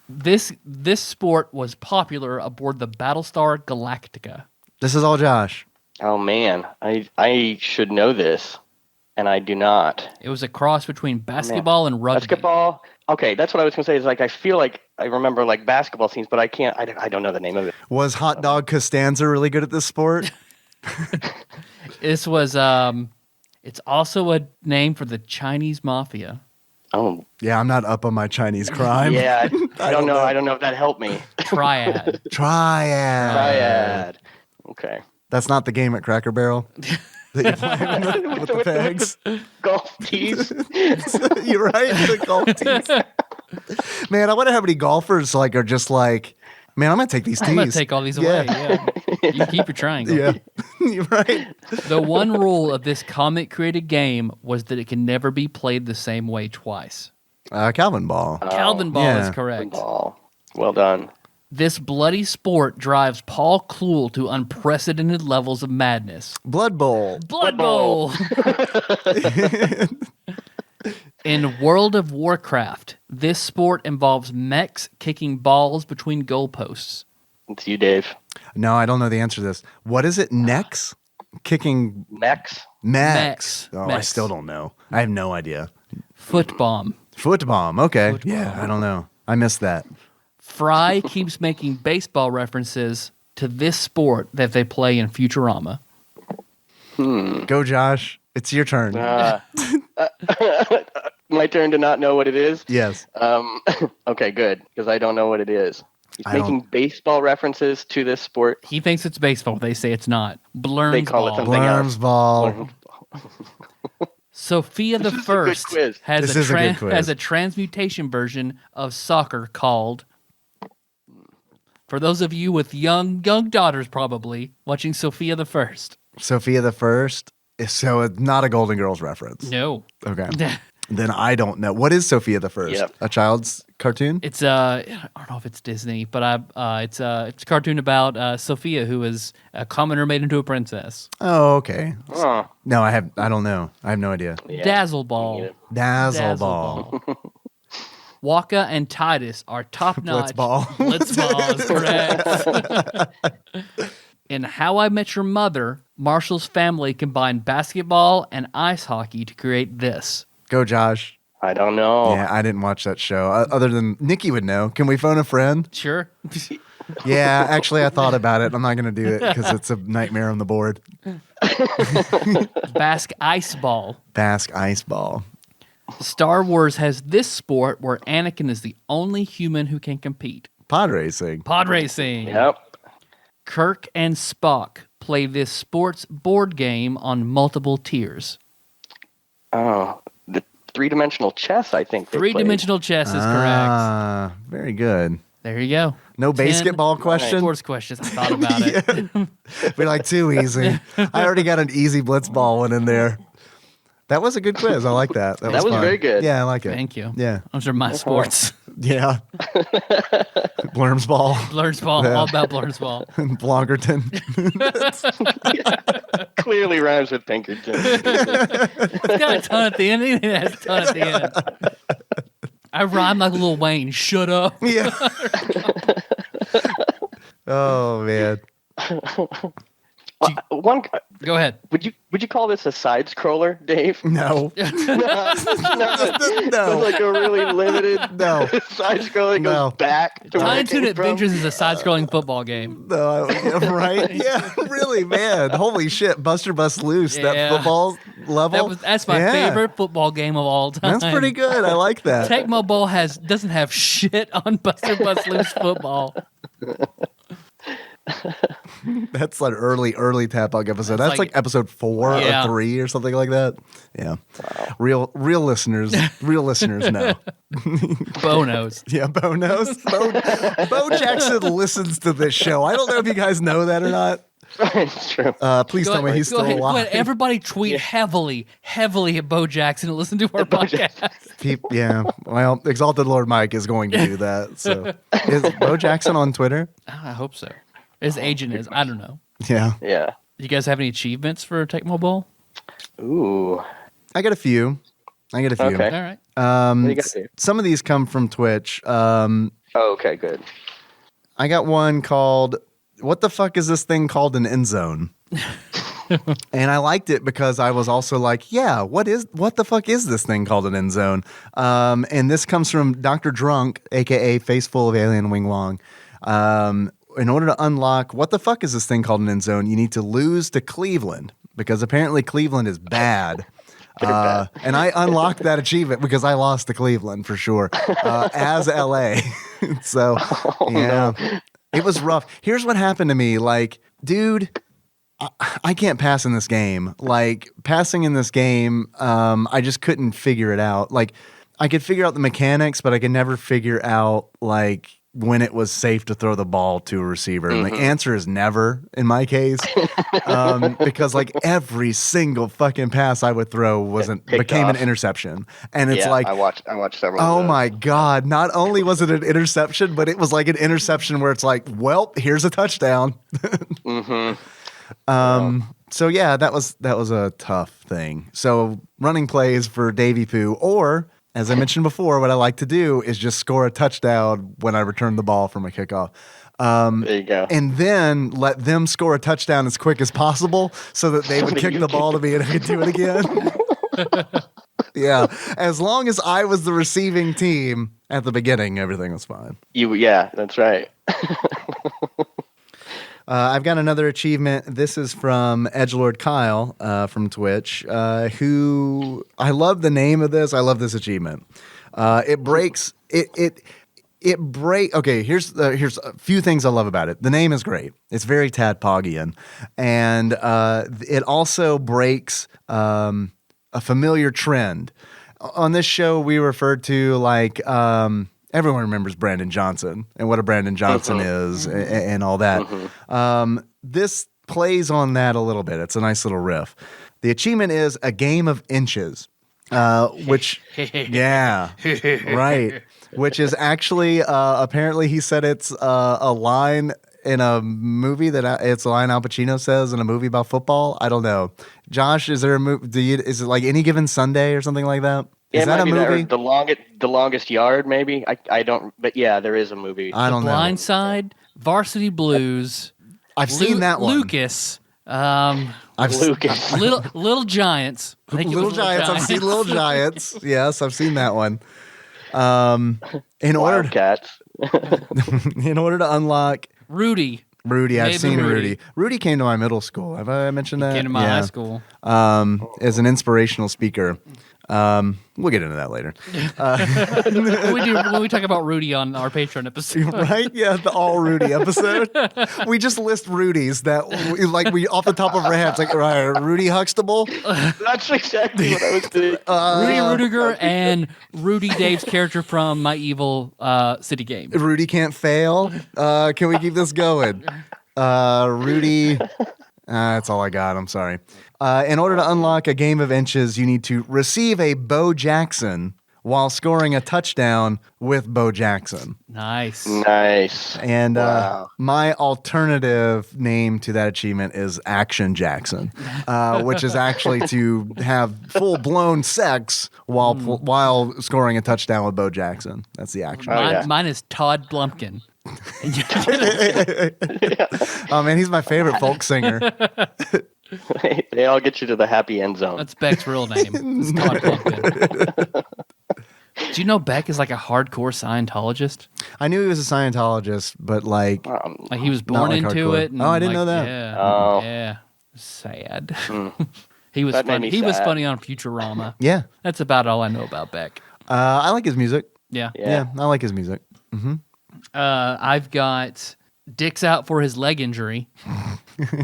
This sport was popular aboard the Battlestar Galactica. This is all Josh. Oh man, I should know this, and I do not. It was a cross between basketball and rugby. Basketball. Okay, that's what I was gonna say. Is like I feel like I remember like basketball scenes, but I can't. I don't know the name of it. Was Hot Dog Costanza really good at this sport? This was it's also a name for the Chinese mafia. Oh Yeah, I'm not up on my Chinese crime. yeah, I don't know. I don't know if that helped me. Triad. Triad. Triad. Okay. That's not the game at Cracker Barrel that you're playing with the pegs. Golf tees. You're right. The golf tees. Man, I wonder how many golfers like are just like, man, I'm gonna take these tees. I'm gonna take all these away. Yeah. You keep your triangle. Yeah, you're right. The one rule of this comic created game was that it can never be played the same way twice. Calvin Ball. Calvin Ball yeah. is correct. Ball. Well done. This bloody sport drives Paul Kluel to unprecedented levels of madness. Blood Bowl. Blood Bowl. In World of Warcraft, this sport involves mechs kicking balls between goalposts. It's you, Dave. No, I don't know the answer to this. What is it? Necks? Kicking Mechs. mechs. Oh, I Mechs. still don't know. I have no idea. Foot bomb. Foot bomb. Okay. Foot Yeah, bomb. I don't know. I missed that. Fry keeps making baseball references to this sport that they play in Futurama. Go, Josh. It's your turn. My turn to not know what it is. Yes. Okay, good, because I don't know what it is. He's I making baseball references to this sport. He thinks it's baseball. They say it's not. Blurns They call it ball. something else. Blurms ball. Sophia the This is a good First quiz. has This a, is a good quiz. has a transmutation version of soccer called. For those of you with young daughters, probably watching Sophia the First. Sophia the First. So it's not a Golden Girls reference. No, Okay. Then I don't know. What is Sophia the First? Yep. A child's cartoon? it's I don't know if it's Disney, but it's a cartoon about Sophia, who is a commoner made into a princess. Oh, okay. Oh, No, I don't know. I have no idea. yeah. Dazzle Ball. Dazzle Ball. Waka and Titus are top notch. Blitzball. Blitzball is correct. In How I Met Your Mother, Marshall's family combined basketball and ice hockey to create this. Go, Josh. I don't know. Yeah, I didn't watch that show. Other than Nikki would know. Can we phone a friend? Sure. Yeah, actually, I thought about it. I'm not going to do it because it's a nightmare on the board. Basque Ice Ball. Basque Ice Ball. Star Wars has this sport where Anakin is the only human who can compete. Pod racing. Pod racing. Yep. Kirk and Spock play this sports board game on multiple tiers. Oh, the three-dimensional chess. I think they played. Three-dimensional chess is correct. Ah, very good. There you go. No 10 basketball question? Sports questions. I thought about it. We're like, too easy. I already got an easy blitz ball one in there. That was a good quiz. I like that. That was was fun. very good. Yeah, I like it. Thank you. Yeah. Those are my sports. Yeah. Blurms ball. Blur's Ball. Yeah. All about Blur's Ball. Blongerton. Clearly rhymes with Pinkerton. It's got a ton at the end. It has a ton at the end. I rhyme like Lil Wayne. Shut up. Yeah. Oh, man. One, Go ahead. would you call this a side scroller, Dave? No. No. No. Like a really limited No. side scroller No. goes back to where Tiny it Toon came from. Adventures is a side-scrolling football game. No, right? Yeah, really, man. Holy shit. Buster Bust Loose, that Yeah. football level. That's my favorite football game of all time. That's pretty good. I like that. Tecmo Bowl doesn't have shit on Buster Bust Loose football. That's an early TADPOG episode. That's like episode 4 or 3 or something like that. Yeah. Wow. Real listeners know. Bo knows. Yeah, Bo knows. Bo Jackson listens to this show. I don't know if you guys know that or not. It's true. Please tell me he's still alive. Go ahead. Everybody tweet heavily at Bo Jackson and listen to our podcast. Yeah. Well, Exalted Lord Mike is going to do that. So, is Bo Jackson on Twitter? I hope so. His agent is. I don't know. Yeah. Yeah. You guys have any achievements for Tecmo Bowl? Ooh. I got a few. Okay. All right. What do you got there? Some of these come from Twitch. Okay, good. I got one called, what the fuck is this thing called an end zone? And I liked it because I was also like, yeah, what the fuck is this thing called an end zone? And this comes from Dr. Drunk, aka Face Full of Alien Wing Wong. In order to unlock what the fuck is this thing called an end zone, you need to lose to Cleveland because apparently Cleveland is bad. And I unlocked that achievement because I lost to Cleveland for sure, as LA. So, yeah, it was rough. Here's what happened to me. Like, dude, I can't pass in this game. Like, passing in this game, I just couldn't figure it out. Like, I could figure out the mechanics, but I could never figure out, like, when it was safe to throw the ball to a receiver. And the answer is never in my case. Because like every single fucking pass I would throw became an interception. And it's like, I watched several oh of those. my God, not only was it an interception, but it was like an interception where it's like, well, here's a touchdown. So yeah, that was a tough thing. So running plays for Davy Poo, or as I mentioned before, what I like to do is just score a touchdown when I return the ball from a kickoff. There you go. And then let them score a touchdown as quick as possible so that they would kick the ball to me and I could do it again. Yeah. As long as I was the receiving team at the beginning, everything was fine. Yeah, that's right. I've got another achievement. This is from Edgelord Kyle from Twitch, who I love the name of this. I love this achievement. It breaks. Okay, here's a few things I love about it. The name is great. It's very TADPOGian, and it also breaks a familiar trend. On this show, we referred to like. Everyone remembers Brandon Johnson and what a Brandon Johnson is and all that. This plays on that a little bit. It's a nice little riff. The achievement is a game of inches, which, yeah, right. Which is actually, apparently he said it's a line in a movie it's a line Al Pacino says in a movie about football. I don't know. Josh, is there a movie? Is it like Any Given Sunday or something like that? Is that a movie? The Longest Yard, maybe? I don't, but yeah, there is a movie. I don't know. Blindside, Varsity Blues. I've seen that one. Lucas. Lucas. Little Giants. I think it was Little Giants. I've seen Little Giants. Yes, I've seen that one. Wildcats. In order to unlock Rudy. I've seen Rudy. Rudy came to my middle school. Have I mentioned that? Came to my high school. As an inspirational speaker. We'll get into that later. When we talk about Rudy on our Patreon episode. Right? Yeah, the all Rudy episode. We just list Rudies that we off the top of our heads, like right, Rudy Huxtable. That's exactly what I was doing. Rudy Rudiger and Rudy Dave's character from My Evil City game. Rudy Can't Fail. Can we keep this going? Rudy. That's all I got. I'm sorry. In order to unlock a game of inches, you need to receive a Bo Jackson while scoring a touchdown with Bo Jackson. Nice. And wow. My alternative name to that achievement is Action Jackson, which is actually to have full-blown sex while scoring a touchdown with Bo Jackson. That's the action. Oh, yeah. Mine is Todd Blumpkin. Oh man, he's my favorite folk singer. They all get you to the happy end zone. That's Beck's real name. It's Todd Pumpkin. Do you know Beck is like a hardcore Scientologist? I knew he was a Scientologist, but like he was born like into hardcore. it. And Oh, I didn't know that. Yeah. Oh. Yeah. Sad. He was That made funny. me He was sad. funny on Futurama. Yeah. That's about all I know about Beck. I like his music. Yeah. Yeah, I like his music. I've got Dick's out for his leg injury,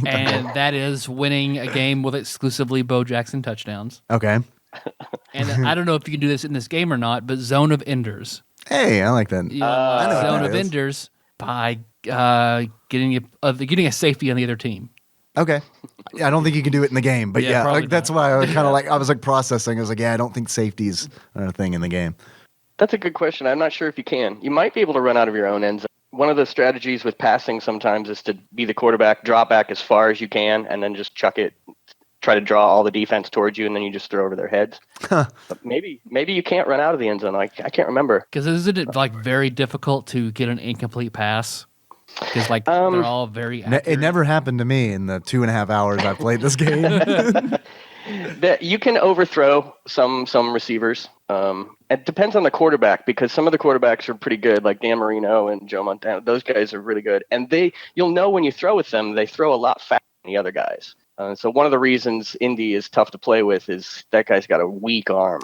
and that is winning a game with exclusively Bo Jackson touchdowns. Okay. And I don't know if you can do this in this game or not, but Zone of Enders. Hey, I like that. You I know what Zone that of is. Enders by getting a safety on the other team. Okay. Yeah, I don't think you can do it in the game, but Yeah, yeah, probably like, that's why I was kind of like, I was like processing. I was like, yeah, I don't think safety's a thing in the game. That's a good question. I'm not sure if you can. You might be able to run out of your own end zone. One of the strategies with passing sometimes is to be the quarterback, drop back as far as you can, and then just chuck it, try to draw all the defense towards you, and then you just throw over their heads. But maybe you can't run out of the end zone. I can't remember. Because isn't it like very difficult to get an incomplete pass? Because like they're all very accurate. It never happened to me in the 2.5 hours I played this game. That you can overthrow some receivers. It depends on the quarterback, because some of the quarterbacks are pretty good, like Dan Marino and Joe Montana. Those guys are really good, and you'll know when you throw with them, they throw a lot faster than the other guys. So one of the reasons Indy is tough to play with is that guy's got a weak arm.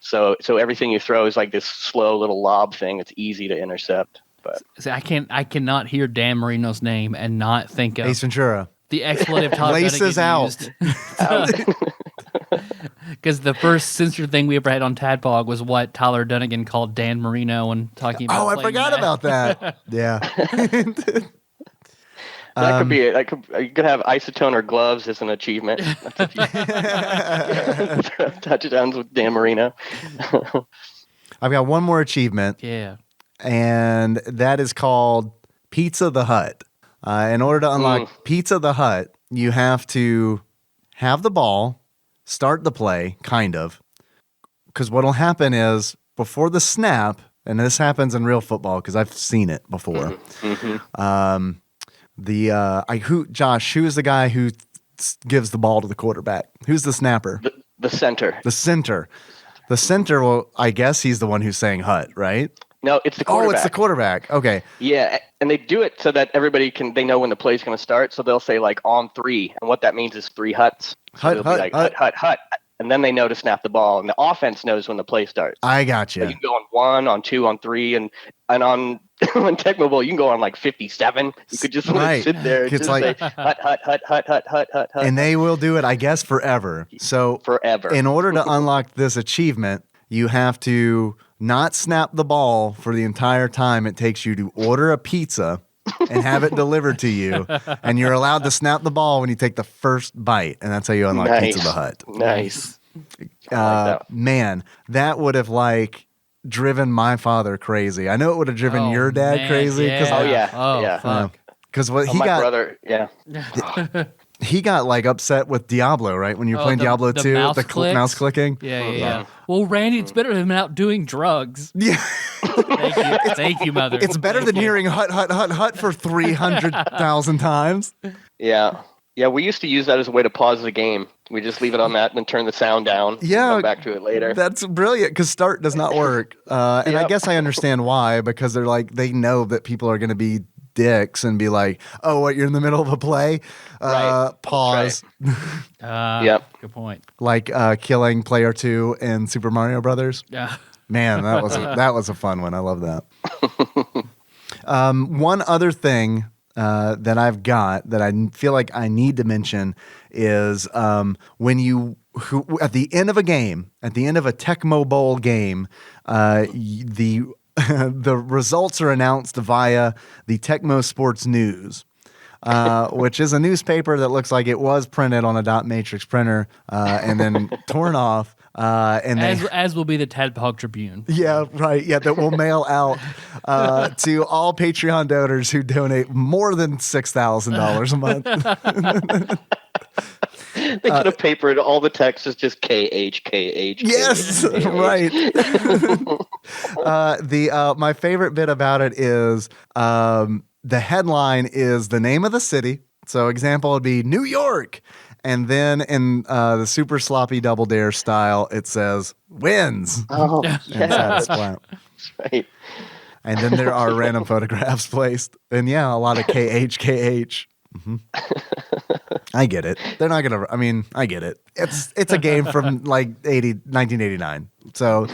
So everything you throw is like this slow little lob thing. It's easy to intercept. But See, I cannot hear Dan Marino's name and not think of Ace Ventura. the expletive Todd Laces Dunnigan out. used. Because the first censored thing we ever had on TADPOG was what Tyler Dunnigan called Dan Marino and talking about. Oh, I playing forgot Madden. about that. Yeah. that could be it. You could have isotone or gloves as an achievement. Touchdowns with Dan Marino. I've got one more achievement, Yeah. and that is called Pizza the Hut. In order to unlock Pizza the Hut, you have to have the ball, start the play, kind of. Because what will happen is before the snap, and this happens in real football because I've seen it before. Josh, who is the guy who gives the ball to the quarterback? Who's the snapper? The center. The center. The center will, I guess he's the one who's saying hut, right? No, it's the Oh, quarterback. it's the quarterback. Okay. Yeah, and they do it so that everybody they know when the play's going to start. So they'll say like on 3, and what that means is 3 huts. So Hut, they'll be hut, like, hut. hut, hut, and then they know to snap the ball, and the offense knows when the play starts. I got So you. you can go on 1, on 2, on 3, and on on Tecmo Bowl you can go on like 57. You could just Right. sit there and It's just like- say hut, hut, hut, hut, hut, hut, hut, hut. And they will do it, I guess, forever. So Forever. in order to unlock this achievement, you have to not snap the ball for the entire time it takes you to order a pizza and have it delivered to you. And you're allowed to snap the ball when you take the first bite. And that's how you unlock Nice. Pizza the Hut. Nice. that. Man, that would have like driven my father crazy. I know it would have driven Oh, your dad man, crazy because Oh, yeah. Oh, Yeah. fuck. because what he My got brother, yeah. he got like upset with Diablo, right? When you're playing the Diablo 2, mouse the clicks? mouse clicking. Yeah. Well, Randy, it's better than out doing drugs. Yeah. Thank you, mother. It's better than hearing hut, hut, hut, hut for 300,000 times. Yeah. Yeah, we used to use that as a way to pause the game. We just leave it on that and then turn the sound down. Yeah. Come back to it later. That's brilliant because start does not work. And I Yep. guess I understand why, because they're like, they know that people are going to be dicks and be like, oh, what, you're in the middle of a play? Right. Pause. Yep. Good point. Like killing player 2 in Super Mario Brothers. Yeah. Man, that was a fun one. I love that. One other thing that I've got that I feel like I need to mention is when at the end of a game, at the end of a Tecmo Bowl game, the the results are announced via the Tecmo Sports News. Which is a newspaper that looks like it was printed on a dot matrix printer and then torn off. And As will be the Tadpog Tribune. yeah, right. Yeah, that will mail out to all Patreon donors who donate more than $6,000 a month. They could have papered all the text is just KH. Yes, right. My favorite bit about it is the headline is the name of the city. So example would be New York. And then in the super sloppy Double Dare style, it says wins. Oh, Inside a splat. That's right. And then there are random photographs placed. And yeah, a lot of KH. Mm-hmm. I get it. They're not going to, I mean, I get it. It's a game from like 1989. So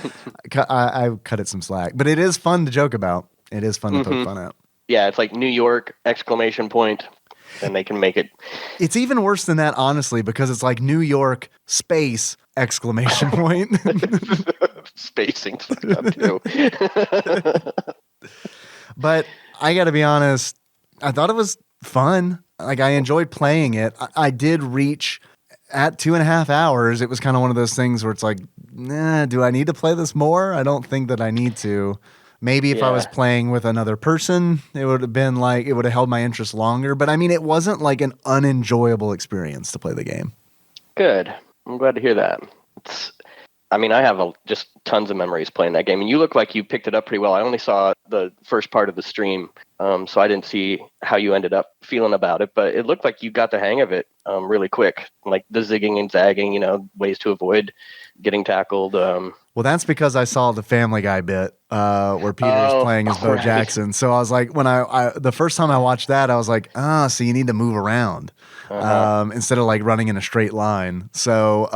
I cut it some slack. But it is fun to joke about. It is fun to poke fun at. Yeah, it's like New York, ! And they can make it. It's even worse than that, honestly, because it's like New York space ! Spacing's fucked up too. But I got to be honest, I thought it was fun. Like I enjoyed playing it. I did reach at 2.5 hours. It was kind of one of those things where it's like, nah, do I need to play this more? I don't think that I need to. Maybe if I was playing with another person, it would have been like, it would have held my interest longer. But I mean, it wasn't like an unenjoyable experience to play the game. Good. I'm glad to hear that. I have just tons of memories playing that game. And you look like you picked it up pretty well. I only saw the first part of the stream, so I didn't see how you ended up feeling about it. But it looked like you got the hang of it really quick. Like the zigging and zagging, ways to avoid getting tackled. Well, that's because I saw the Family Guy bit where Peter's playing as Bo Jackson. So I was like, when I the first time I watched that, I was like, so you need to move around instead of like running in a straight line. So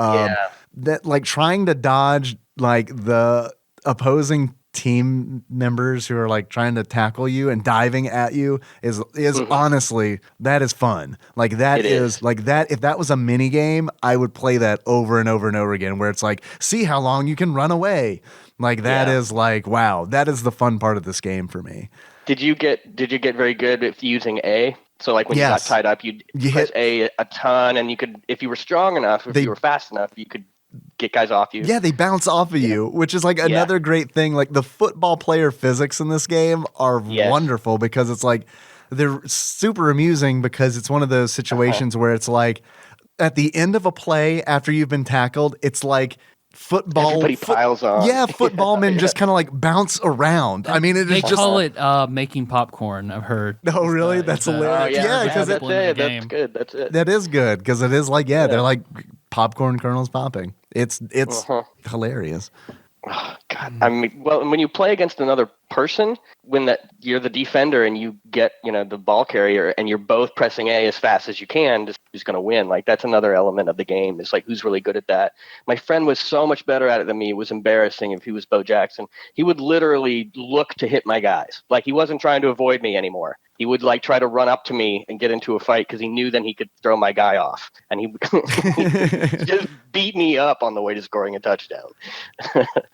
that like trying to dodge like the opposing team members who are like trying to tackle you and diving at you is honestly, that is fun. Like that is like that. If that was a mini game, I would play that over and over and over again, where it's like, see how long you can run away. Like that is like, wow, that is the fun part of this game for me. Did you get very good at using A? So like when you got tied up, you press A a ton, and you could, if you were strong enough, if you were fast enough, you could get guys off you. Yeah, they bounce off of you, which is like another great thing. Like the football player physics in this game are wonderful because it's like they're super amusing because it's one of those situations where it's like at the end of a play after you've been tackled, it's like everybody piles on. Yeah, footballmen just kind of like bounce around. I mean, they call it making popcorn. I've heard. Oh, really? That's hilarious. Yeah, because that's good. That's it. That is good because it is like they're like popcorn kernels popping. It's hilarious. Oh, God. I mean, well, when you play against another person, when you're the defender and you get, the ball carrier and you're both pressing A as fast as you can, just who's going to win. Like that's another element of the game. It's like, who's really good at that? My friend was so much better at it than me. It was embarrassing if he was Bo Jackson. He would literally look to hit my guys. Like he wasn't trying to avoid me anymore. He would like try to run up to me and get into a fight because he knew then he could throw my guy off. And he just beat me up on the way to scoring a touchdown.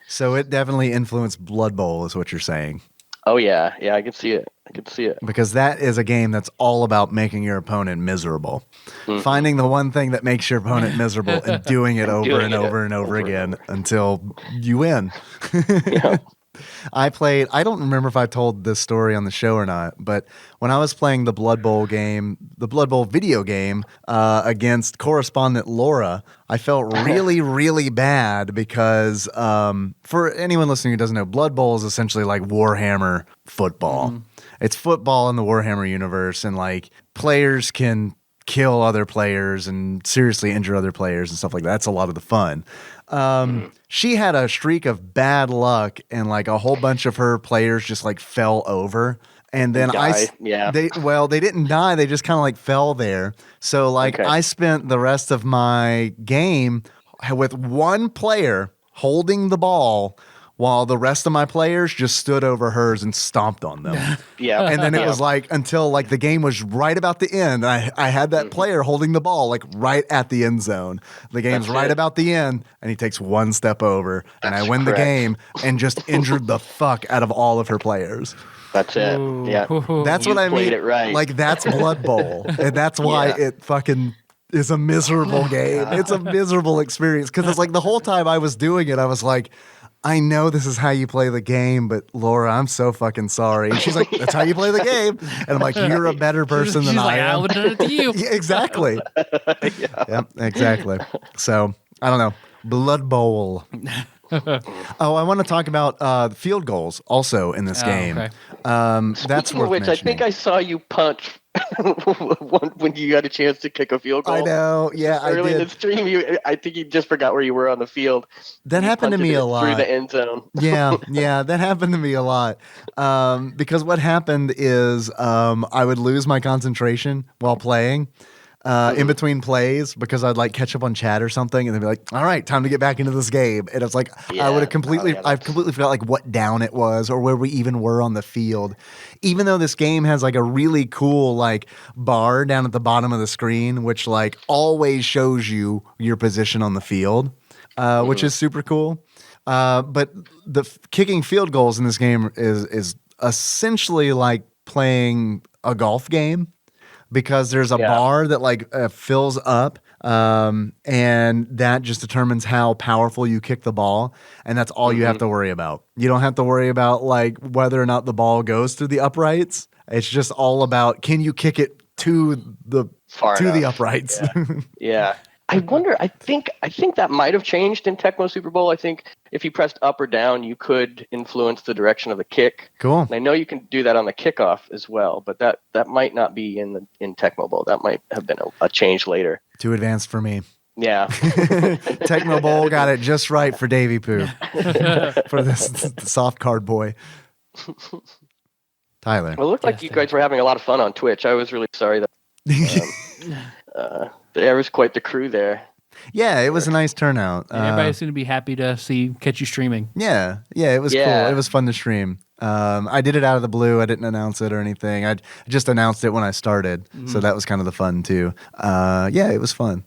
So it definitely influenced Blood Bowl is what you're saying. Oh, yeah. Yeah, I can see it. Because that is a game that's all about making your opponent miserable. Mm-hmm. Finding the one thing that makes your opponent miserable and doing it over and over again until you win. Yeah. I don't remember if I told this story on the show or not, but when I was playing the Blood Bowl video game against correspondent Laura, I felt really, really bad because for anyone listening who doesn't know, Blood Bowl is essentially like Warhammer football. Mm-hmm. It's football in the Warhammer universe, and like players can kill other players and seriously injure other players and stuff like that. That's a lot of the fun. She had a streak of bad luck and like a whole bunch of her players just like fell over. And then they didn't die. They just kind of like fell there. So like I spent the rest of my game with one player holding the ball while the rest of my players just stood over hers and stomped on them. Yeah. And then it was like until like the game was right about the end. I had that player holding the ball like right at the end zone. The game's about the end and he takes one step over and I win the game and just injured the fuck out of all of her players. That's it. Ooh. Yeah. That's what I mean. It right. Like that's Blood Bowl. And that's why it fucking is a miserable game. It's a miserable experience because it's like the whole time I was doing it, I was like, I know this is how you play the game, but Laura, I'm so fucking sorry. And she's like, that's how you play the game. And I'm like, you're a better person than I am. I would have done it to you. Yeah, exactly. Yeah, exactly. So I don't know. Blood Bowl. Oh, I want to talk about field goals also in this game. Okay. That's Speaking worth of which, mentioning. I think I saw you punch when you got a chance to kick a field goal. I know. Yeah, I Early in did. the stream, I think you just forgot where you were on the field. That You happened to punted me it a lot. through the end zone. Yeah, that happened to me a lot. Because what happened is I would lose my concentration while playing. In between plays because I'd like catch up on chat or something and they'd be like, all right, time to get back into this game. And it's like, I would have I completely forgot like what down it was or where we even were on the field. Even though this game has like a really cool like bar down at the bottom of the screen, which like always shows you your position on the field, which is super cool. But the kicking field goals in this game is essentially like playing a golf game. Because there's a bar that like fills up, and that just determines how powerful you kick the ball, and that's all you have to worry about. You don't have to worry about like whether or not the ball goes through the uprights. It's just all about can you kick it to the uprights. Yeah. I wonder. I think that might have changed in Tecmo Super Bowl. I think if you pressed up or down, you could influence the direction of the kick. Cool. And I know you can do that on the kickoff as well, but that might not be in Tecmo Bowl. That might have been a change later. Too advanced for me. Yeah. Tecmo Bowl got it just right for Davy Poo. For this soft card boy. Tyler. Well, it looked like you guys were having a lot of fun on Twitch. I was really sorry that there was quite the crew there. Yeah, it was a nice turnout. Everybody's going to be happy to catch you streaming. Yeah, it was cool. It was fun to stream. I did it out of the blue. I didn't announce it or anything. I just announced it when I started, so that was kind of the fun too. Yeah, it was fun.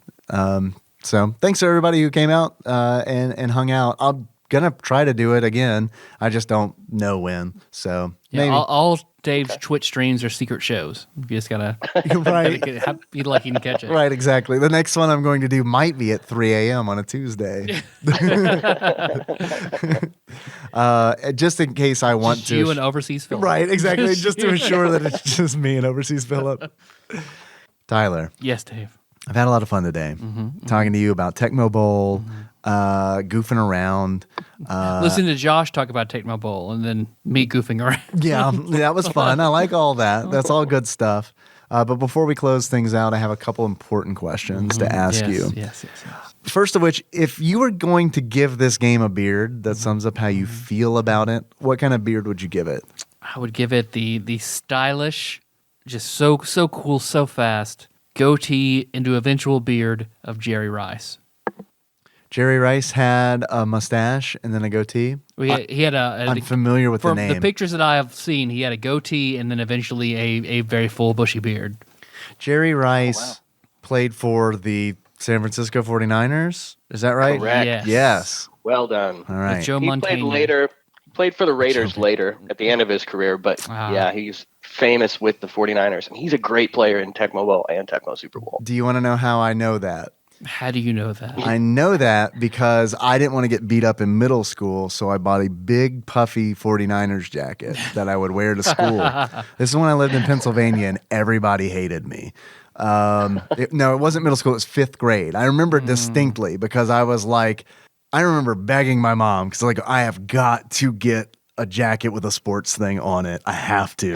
So thanks to everybody who came out and hung out. I'm gonna try to do it again. I just don't know when. So maybe. All Dave's Twitch streams are secret shows. You just gotta be lucky to catch it. Right, exactly. The next one I'm going to do might be at 3 a.m. on a Tuesday. Just in case I want just to. You and Overseas Philip. Right, exactly. Just to ensure that it's just me and Overseas Philip. Tyler. Yes, Dave. I've had a lot of fun today talking to you about Tecmo Bowl, goofing around. Listen to Josh talk about Tecmo Bowl and then me goofing around. Yeah, that was fun. I like all that. That's all good stuff. But before we close things out, I have a couple important questions to ask you. Yes. First of which, if you were going to give this game a beard that sums up how you feel about it, what kind of beard would you give it? I would give it the stylish, just so cool, so fast goatee into eventual beard of Jerry Rice. Jerry Rice had a mustache and then a goatee. He had I'm familiar with the name. The pictures that I have seen, he had a goatee and then eventually a very full bushy beard. Jerry Rice played for the San Francisco 49ers. Is that right? Correct. Yes. Well done. All right. With Joe He Montana. played later. Played for the Raiders later at the end of his career, but yeah, he's famous with the 49ers, and he's a great player in Tecmo Bowl and Tecmo Super Bowl. Do you want to know how I know that? How do you know that? I know that because I didn't want to get beat up in middle school, so I bought a big, puffy 49ers jacket that I would wear to school. This is when I lived in Pennsylvania, and everybody hated me. It wasn't middle school. It was 5th grade. I remember distinctly because I was like, I remember begging my mom because like I have got to get a jacket with a sports thing on it. I have to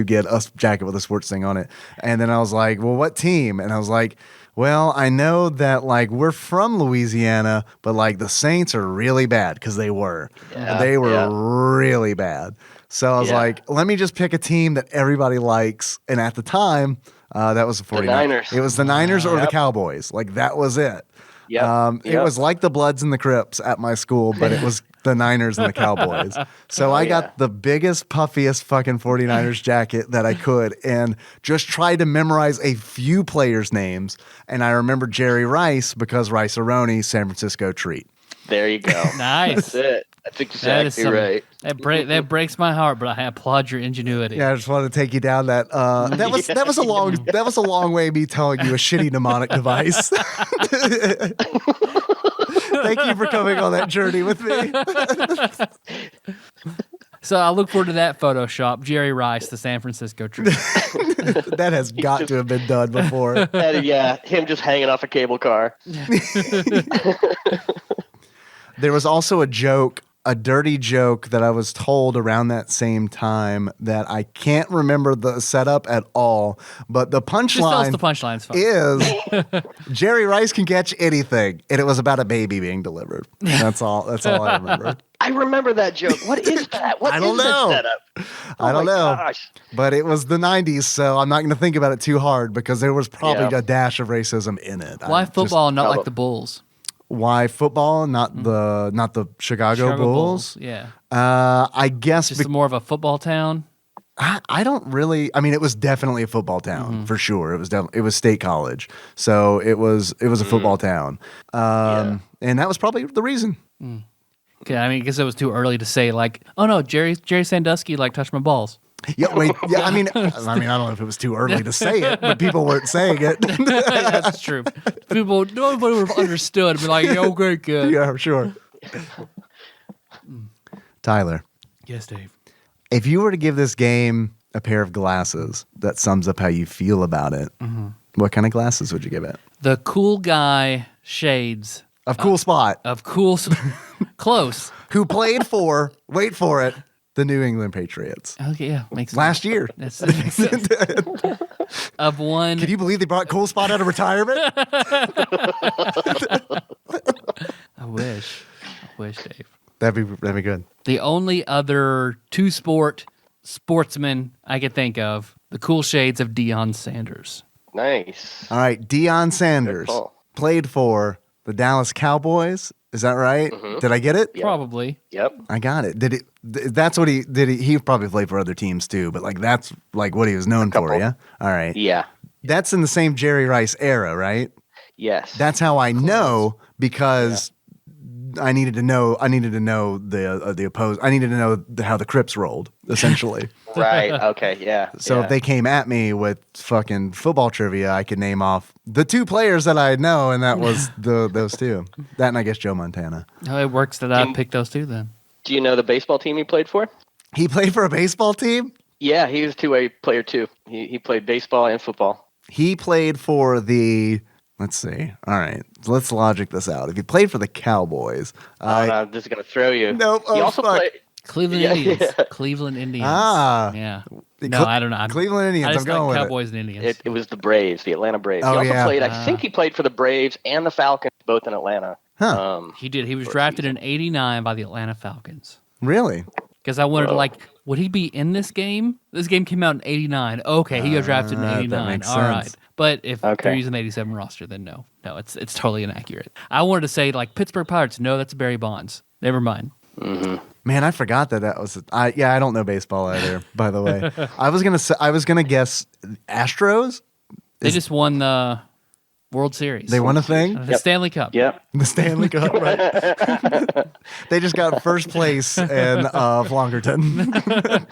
get a jacket with a sports thing on it. And then I was like, well, what team? And I was like, well, I know that like we're from Louisiana, but like the Saints are really bad because they were. They were really bad. So I was like, let me just pick a team that everybody likes. And at the time, that was the 49ers. Niners. It was the Niners or the Cowboys. Like that was it. It was like the Bloods and the Crips at my school, but it was the Niners and the Cowboys. So I got the biggest, puffiest fucking 49ers jacket that I could and just tried to memorize a few players' names. And I remember Jerry Rice because Rice-A-Roni, San Francisco treat. There you go. Nice. That's it. That's exactly right. That breaks my heart, but I applaud your ingenuity. Yeah, I just wanted to take you down that. That was a long way of me telling you a shitty mnemonic device. Thank you for coming on that journey with me. So I look forward to that Photoshop. Jerry Rice, the San Francisco trip. That has got to have been done before. Yeah, him just hanging off a cable car. There was also a dirty joke that I was told around that same time that I can't remember the setup at all, but the Just tell us punchline the punchline's fine. is Jerry Rice can catch anything, and it was about a baby being delivered. That's all I remember. I remember that joke. What is that? What I don't is know. that setup? I don't know. Gosh. But it was the 90s, so I'm not going to think about it too hard because there was probably a dash of racism in it. Why football, not like the Bulls? Why football, not the Chicago Bulls? Yeah. I guess Just more of a football town. I don't really. I mean, it was definitely a football town for sure. It was State College, so it was a football town, and that was probably the reason. Okay, I mean, I guess it was too early to say like, oh no, Jerry Sandusky like touched my balls. Yeah, wait. Yeah, I mean, I don't know if it was too early to say it, but people weren't saying it. That's true. Nobody would have understood. Be like, yo, great kid. Yeah, sure. Tyler, Yes, Dave. if you were to give this game a pair of glasses that sums up how you feel about it, what kind of glasses would you give it? The cool guy shades Of Cool Spot, of cool, close. who played for, wait for it, the New England Patriots Okay, yeah, makes sense. last year. That makes sense. Of one. Can you believe they brought Cool Spot out of retirement? I wish, Dave. That'd be good. The only other sportsman I could think of, the cool shades of Deion Sanders. Nice. All right, Deion Sanders Good call. played for the Dallas Cowboys. Is that right? Did I get it? Yeah. Probably. Yep. I got it. That's what he did. He probably played for other teams too, but like that's like what he was known for. Yeah. All right. Yeah. That's in the same Jerry Rice era, right? Yes. That's how I know because I needed to know. I needed to know the opposed. I needed to know how the Crips rolled, essentially. right. Okay. Yeah. So yeah. if they came at me with fucking football trivia, I could name off the two players that I know, and that was those two. That and I guess Joe Montana. Oh, it works that I picked those two then. Do you know the baseball team he played for? He played for a baseball team? Yeah, he was a two-way player too. He played baseball and football. He played for the. Let's see. All right, let's logic this out. If he played for the Cowboys, I'm just gonna throw you. Nope. He Oh, also fuck. played. Cleveland Yeah, Indians. yeah. Cleveland Indians. Ah. Yeah. The No, I don't know. Cleveland Indians. I just I'm going like with Cowboys and Indians. It was the Braves, the Atlanta Braves. Oh, He also yeah. played. I think he played for the Braves and the Falcons, both in Atlanta. Huh. He did. He was for a drafted season. in '89 by the Atlanta Falcons. Really? Because I wanted to Whoa. like, would he be in this game? This game came out in '89. Okay, he got drafted in that '89. makes All right. sense. But if they're Okay. using the '87 roster, then no, it's totally inaccurate. I wanted to say like Pittsburgh Pirates. No, that's Barry Bonds. Never mind. Man, I forgot that was. I don't know baseball either. By the way, I was gonna guess Astros. They just won the World Series. They won a thing. The Stanley Cup. Yep. The Stanley Cup, right? They just got first place in Flongerton.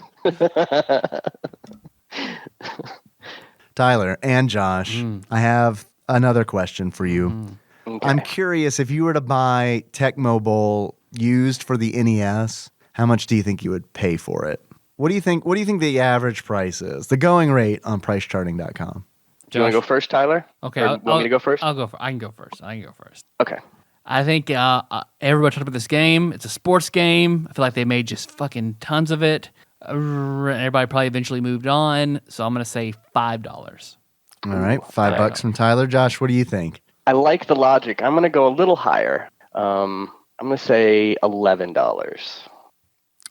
Tyler and Josh, I have another question for you. Okay. I'm curious if you were to buy Tecmo Bowl used for the NES, how much do you think you would pay for it? What do you think the average price is? The going rate on pricecharting.com. Do you want to go first, Tyler? Okay. Or want me to go first? I'll go. I can go first. Okay. I think everybody talked about this game. It's a sports game. I feel like they made just fucking tons of it. Everybody probably eventually moved on, so I'm gonna say $5. All right, $5 from Tyler. Josh, what do you think? I like the logic. I'm going to go a little higher. I'm going to say $11.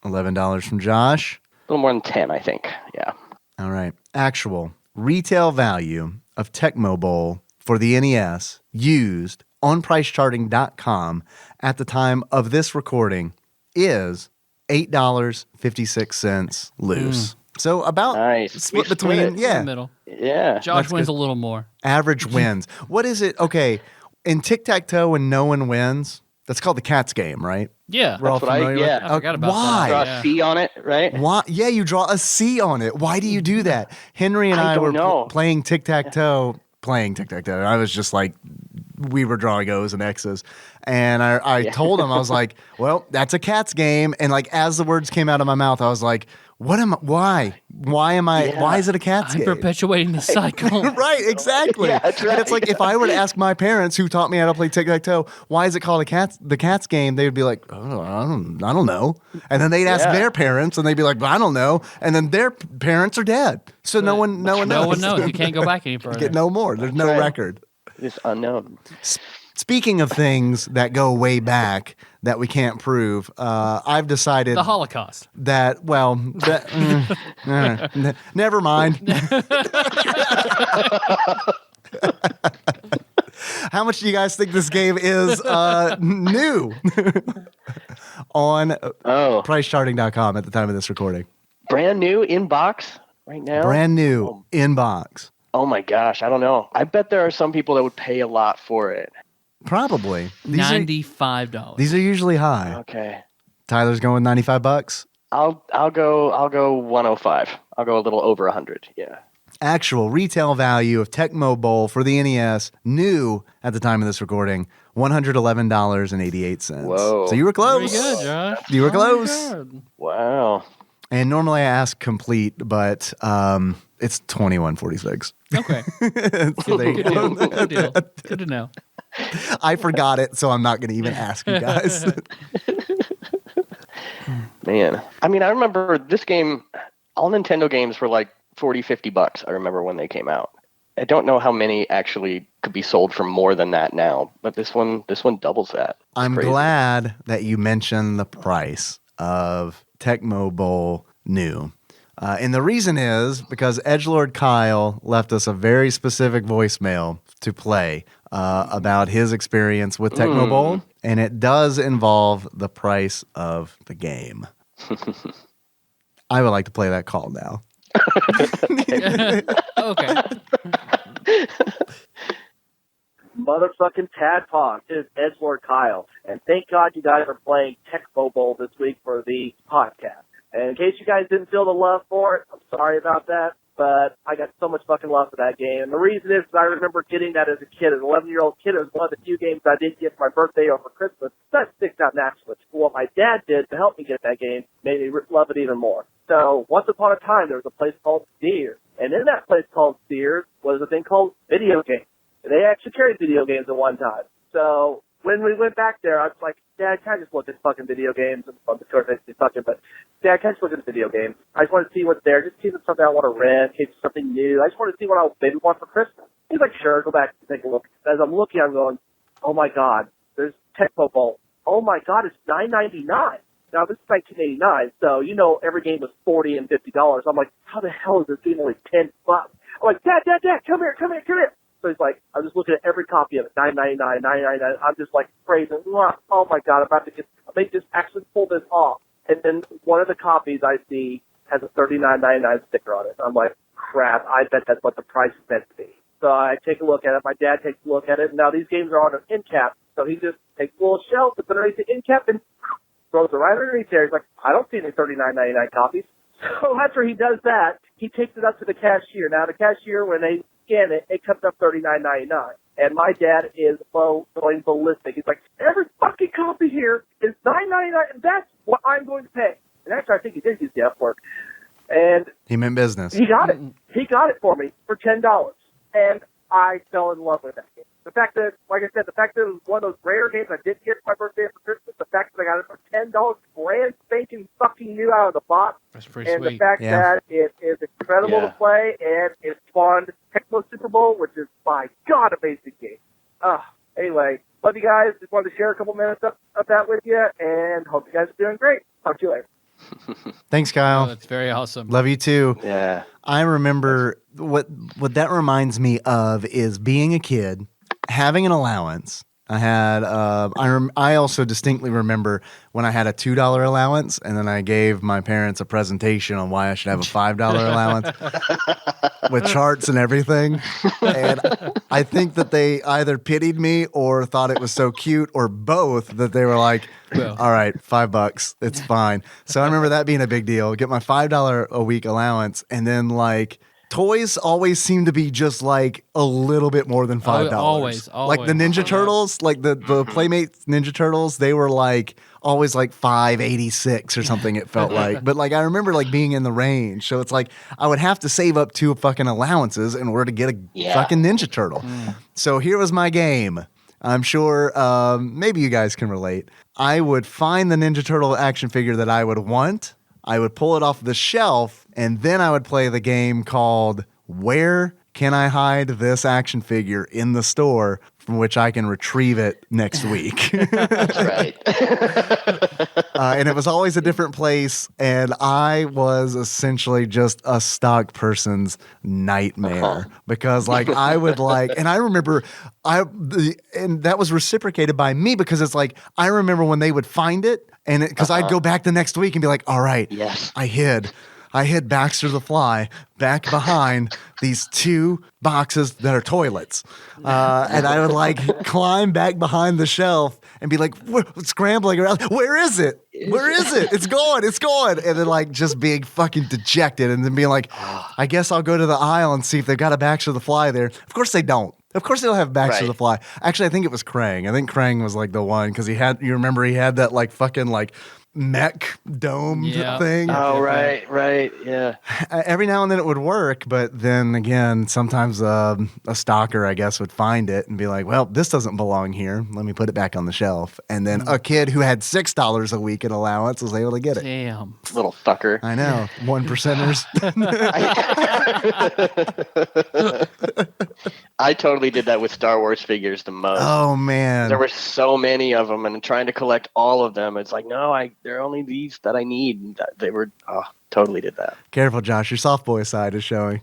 $11 from Josh. A little more than 10, I think. Yeah. All right. Actual retail value of Tecmo Bowl for the NES used on pricecharting.com at the time of this recording is $8.56 loose. So about Nice. split We split between, it. yeah, In the middle. Yeah. Josh wins a little more. average wins. What is it? Okay. In tic-tac-toe when no one wins, that's called the cat's game, right? Yeah. We're all That's what I- familiar with yeah. I forgot about why? Draw that. a C on it, right? Why? Yeah, you draw a C on it. Why do you do that? Henry and I I don't were know. playing tic-tac-toe. I was just like we were drawing O's and X's. And I told him, I was like, well, that's a Cats game. And like, as the words came out of my mouth, I was like, why is it a Cats I'm game? perpetuating the cycle. Right, exactly. Yeah, that's right. And it's like, if I were to ask my parents who taught me how to play tic-tac-toe, why is it called the Cats game? They would be like, oh, I don't know. And then they'd ask their parents and they'd be like, I don't know. And then their parents are dead. So no one knows. No one knows. You can't go back any further. Get no more. There's no record. It's unknown. Speaking of things that go way back that we can't prove, I've decided The Holocaust. that, never mind. How much do you guys think this game is new on pricecharting.com at the time of this recording? Brand new in box right now? Brand new in box. Oh my gosh, I don't know. I bet there are some people that would pay a lot for it. Probably. $95. These are usually high. Okay. Tyler's going $95. I'll go 105. I'll go a little over 100. Yeah. Actual retail value of Tecmo Bowl for the NES, new at the time of this recording, $111.88. Whoa. So you were close. Very good, Josh. You were close. Wow. And normally I ask complete, but it's $21.46. Okay. So there you go. Good deal. Good to know. I forgot it, so I'm not going to even ask you guys. Man. I mean, I remember this game, all Nintendo games were like $40-$50. I remember when they came out. I don't know how many actually could be sold for more than that now, but this one doubles that. It's I'm crazy. glad that you mentioned the price of Tecmo Bowl new. And the reason is because Edgelord Kyle left us a very specific voicemail to play about his experience with Tecmo Bowl, and it does involve the price of the game. I would like to play that call now. Okay. Motherfucking TADPOG. This is Edgelord Kyle. And thank God you guys are playing Tecmo Bowl this week for the podcast. And in case you guys didn't feel the love for it, I'm sorry about that, but I got so much fucking love for that game. And the reason is I remember getting that as a kid, as an 11-year-old kid. It was one of the few games I didn't get for my birthday or for Christmas. That sticks out naturally. What my dad did to help me get that game made me love it even more. So once upon a time, there was a place called Sears. And in that place called Sears was a thing called video games. And they actually carried video games at one time. So when we went back there, I was like, Dad, can I just look at fucking video games? And of course, I didn't fucking, but Dad, can I just look at video games? I just want to see what's there. Just see if it's something I want to rent, in case it's something new. I just want to see what I'll maybe want for Christmas. He's like, sure, go back and take a look. As I'm looking, I'm going, oh my God, there's Tecmo Bowl. Oh my God, it's $9.99. Now, this is 1989, so you know every game was $40 and $50. I'm like, how the hell is this game only $10? I'm like, Dad, come here. So he's like, I'm just looking at every copy of it, $9.99, $9.99. I'm just like praising, oh my God, I'm about to they just actually pull this off. And then one of the copies I see has a $39.99 sticker on it. I'm like, crap, I bet that's what the price is meant to be. So I take a look at it. My dad takes a look at it. And now these games are on an end cap. So he just takes a little shelf, puts it underneath the end cap, and throws it right underneath there. He's like, I don't see any $39.99 copies. So after he does that, he takes it up to the cashier. Now the cashier, when they scan it, it comes up $39.99. And my dad is going ballistic. He's like, every fucking copy here is $9.99, and that's what I'm going to pay. And actually, I think he did use the F word. And he meant business. he got it. He got it for me for $10. And I fell in love with that game. The fact that, like I said, the fact that it was one of those rare games I didn't get for my birthday or for Christmas, the fact that I got it for $10 brand spanking fucking new out of the box, That's pretty and sweet. the fact that it is incredible to play, and it spawned Tecmo Super Bowl, which is, my God, amazing game. Anyway, love you guys. Just wanted to share a couple minutes of that with you, and hope you guys are doing great. Talk to you later. Thanks, Kyle. That's very awesome. Love you too. Yeah. I remember what that reminds me of is being a kid, having an allowance. I had I also distinctly remember when I had a $2 allowance, and then I gave my parents a presentation on why I should have a $5 allowance with charts and everything. And I think that they either pitied me or thought it was so cute, or both, that they were like, all right, $5, it's fine. So I remember that being a big deal. Get my $5 a week allowance, and then like toys always seem to be just like a little bit more than $5. Always. Like the Ninja Turtles, like the Playmates Ninja Turtles, they were like always like $5.86 or something. It felt like, but like I remember like being in the range. So it's like I would have to save up 2 fucking allowances in order to get a fucking Ninja Turtle. So here was my game. I'm sure maybe you guys can relate. I would find the Ninja Turtle action figure that I would want. I would pull it off the shelf, and then I would play the game called Where Can I Hide This Action Figure in the Store from which I can retrieve it next week. That's right. And it was always a different place, and I was essentially just a stock person's nightmare because like I would like, and I remember and that was reciprocated by me because it's like I remember when they would find it, and because I'd go back the next week and be like, all right, Yes. I hid Baxter the Fly back behind these 2 boxes that are toilets. And I would like climb back behind the shelf and be like, scrambling around. Where is it? Where is it? It's gone. It's gone. And then like just being fucking dejected and then being like, I guess I'll go to the aisle and see if they've got a Baxter the Fly there. Of course they don't. Of course they don't have Baxter the Fly. Actually, I think it was Krang. I think Krang was like the one because you remember he had that like fucking like mech domed thing. Oh, right, yeah. Every now and then it would work, but then again, sometimes a stalker, I guess, would find it and be like, well, this doesn't belong here. Let me put it back on the shelf. And then a kid who had $6 a week in allowance was able to get it. Damn. Little fucker. I know. 1%ers. I totally did that with Star Wars figures the most. Oh, man. There were so many of them, and trying to collect all of them, it's like, no, there are only these that I need. And they were, totally did that. Careful, Josh. Your soft boy side is showing.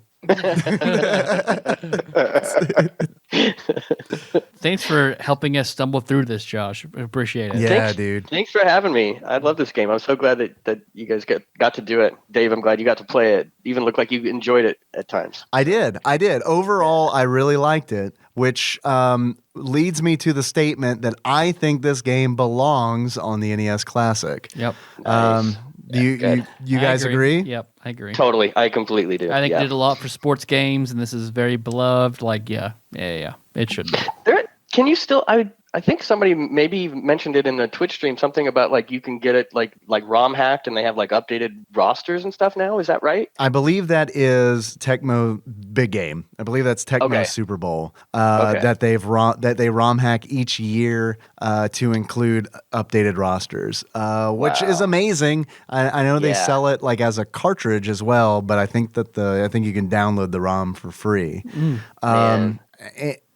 Thanks for helping us stumble through this, Josh. Appreciate it. Yeah, dude. Thanks for having me. I love this game. I'm so glad that you guys got to do it. Dave, I'm glad you got to play it. Even looked like you enjoyed it at times. I did. Overall, I really liked it, which leads me to the statement that I think this game belongs on the NES Classic. Yep. Nice. You guys agree? Yep, I agree. Totally. I completely do. I think it did a lot for sports games, and this is very beloved. Like, yeah. It should be. Can you still? I think somebody maybe mentioned it in the Twitch stream. Something about like you can get it like ROM hacked, and they have like updated rosters and stuff now. Is that right? I believe that is Tecmo Big Game. I believe that's Tecmo Super Bowl that they ROM hack each year to include updated rosters, which is amazing. I know they sell it like as a cartridge as well, but I think that you can download the ROM for free.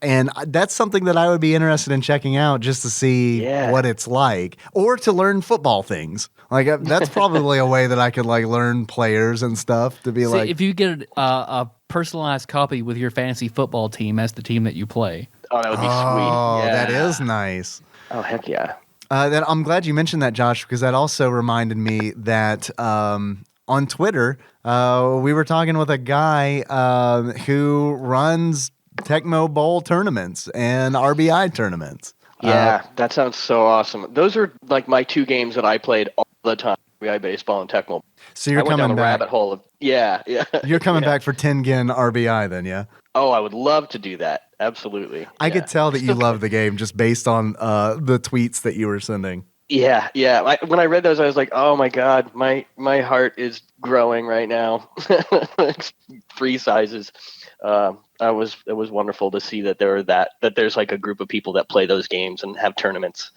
And that's something that I would be interested in checking out just to see what it's like, or to learn football things. Like that's probably a way that I could like learn players and stuff to be like. If you get a personalized copy with your fantasy football team as the team that you play. Oh, that would be sweet. Oh, Yeah. that is nice. Oh, heck yeah. I'm glad you mentioned that, Josh, because that also reminded me that on Twitter we were talking with a guy who runs Tecmo Bowl tournaments and RBI tournaments. Yeah, that sounds so awesome. Those are like my 2 games that I played all the time: RBI baseball and Tecmo. So you're I went down coming the back. rabbit hole of yeah. You're coming back for Tengen RBI then, yeah? Oh, I would love to do that. Absolutely. I could tell that you love the game just based on the tweets that you were sending. Yeah. When I read those, I was like, oh my god, my heart is growing right now. Free sizes. It was wonderful to see that there's like a group of people that play those games and have tournaments.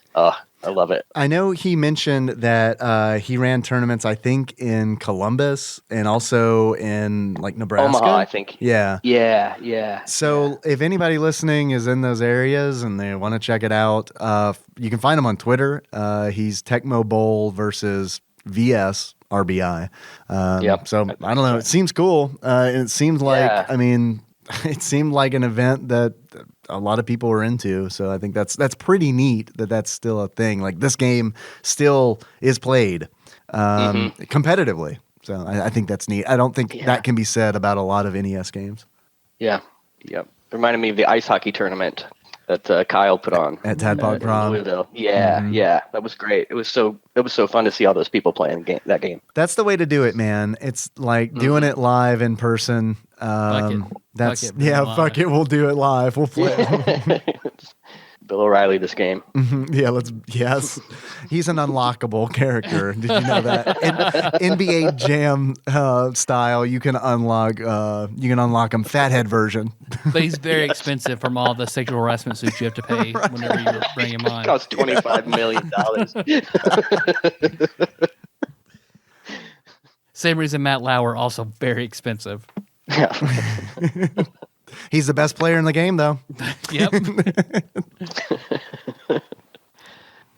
I love it. I know he mentioned that he ran tournaments, I think, in Columbus and also in like Nebraska. Omaha, I think. Yeah. Yeah. So if anybody listening is in those areas and they want to check it out, you can find him on Twitter. He's Tecmo Bowl versus VS RBI. So I don't know. It seems cool. It seems like, it seemed like an event that a lot of people were into. So I think that's pretty neat that that's still a thing. Like this game still is played competitively. So I think that's neat. I don't think that can be said about a lot of NES games. Yeah. Yep. Reminded me of the ice hockey tournament that Kyle put on at TADPOG in Prom. Louisville. Yeah, that was great. It was so fun to see all those people playing that game. That's the way to do it, man. It's like doing it live in person. Fuck it, Fuck it. We'll do it live. We'll play. Bill O'Reilly this game. Yes. He's an unlockable character. Did you know that? In NBA Jam style, you can unlock him fathead version. But he's very expensive from all the sexual harassment suits you have to pay whenever you bring him on. It costs $25 million. Same reason Matt Lauer, also very expensive. Yeah. He's the best player in the game, though. Yep.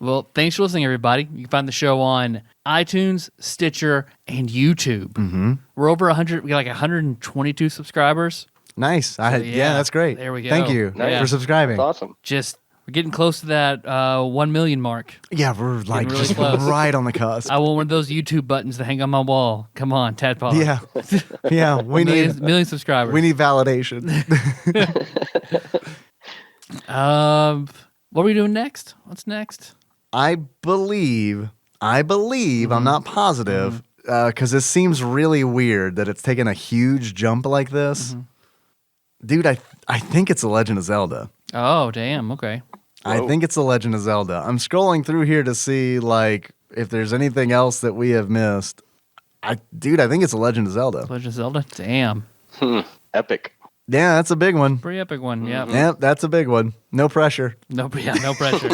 Well, thanks for listening, everybody. You can find the show on iTunes, Stitcher, and YouTube. Mm-hmm. We're over 100. We got like 122 subscribers. Nice. That's great. There we go. Thank you for subscribing. That's awesome. We're getting close to that 1 million mark. Yeah, we're like really just close. right on the cusp. I want one of those YouTube buttons to hang on my wall. Come on, Tadpog. Yeah. We need million subscribers. We need validation. What are we doing next? What's next? I believe. I'm not positive because this seems really weird that it's taken a huge jump like this. Dude, I think it's The Legend of Zelda. Oh, damn. Okay. I think it's The Legend of Zelda. I'm scrolling through here to see like if there's anything else that we have missed. I think it's The Legend of Zelda. Legend of Zelda? Damn. Epic. Yeah, that's a big one. Pretty epic one, yeah. Yep, that's a big one. No pressure. No pressure.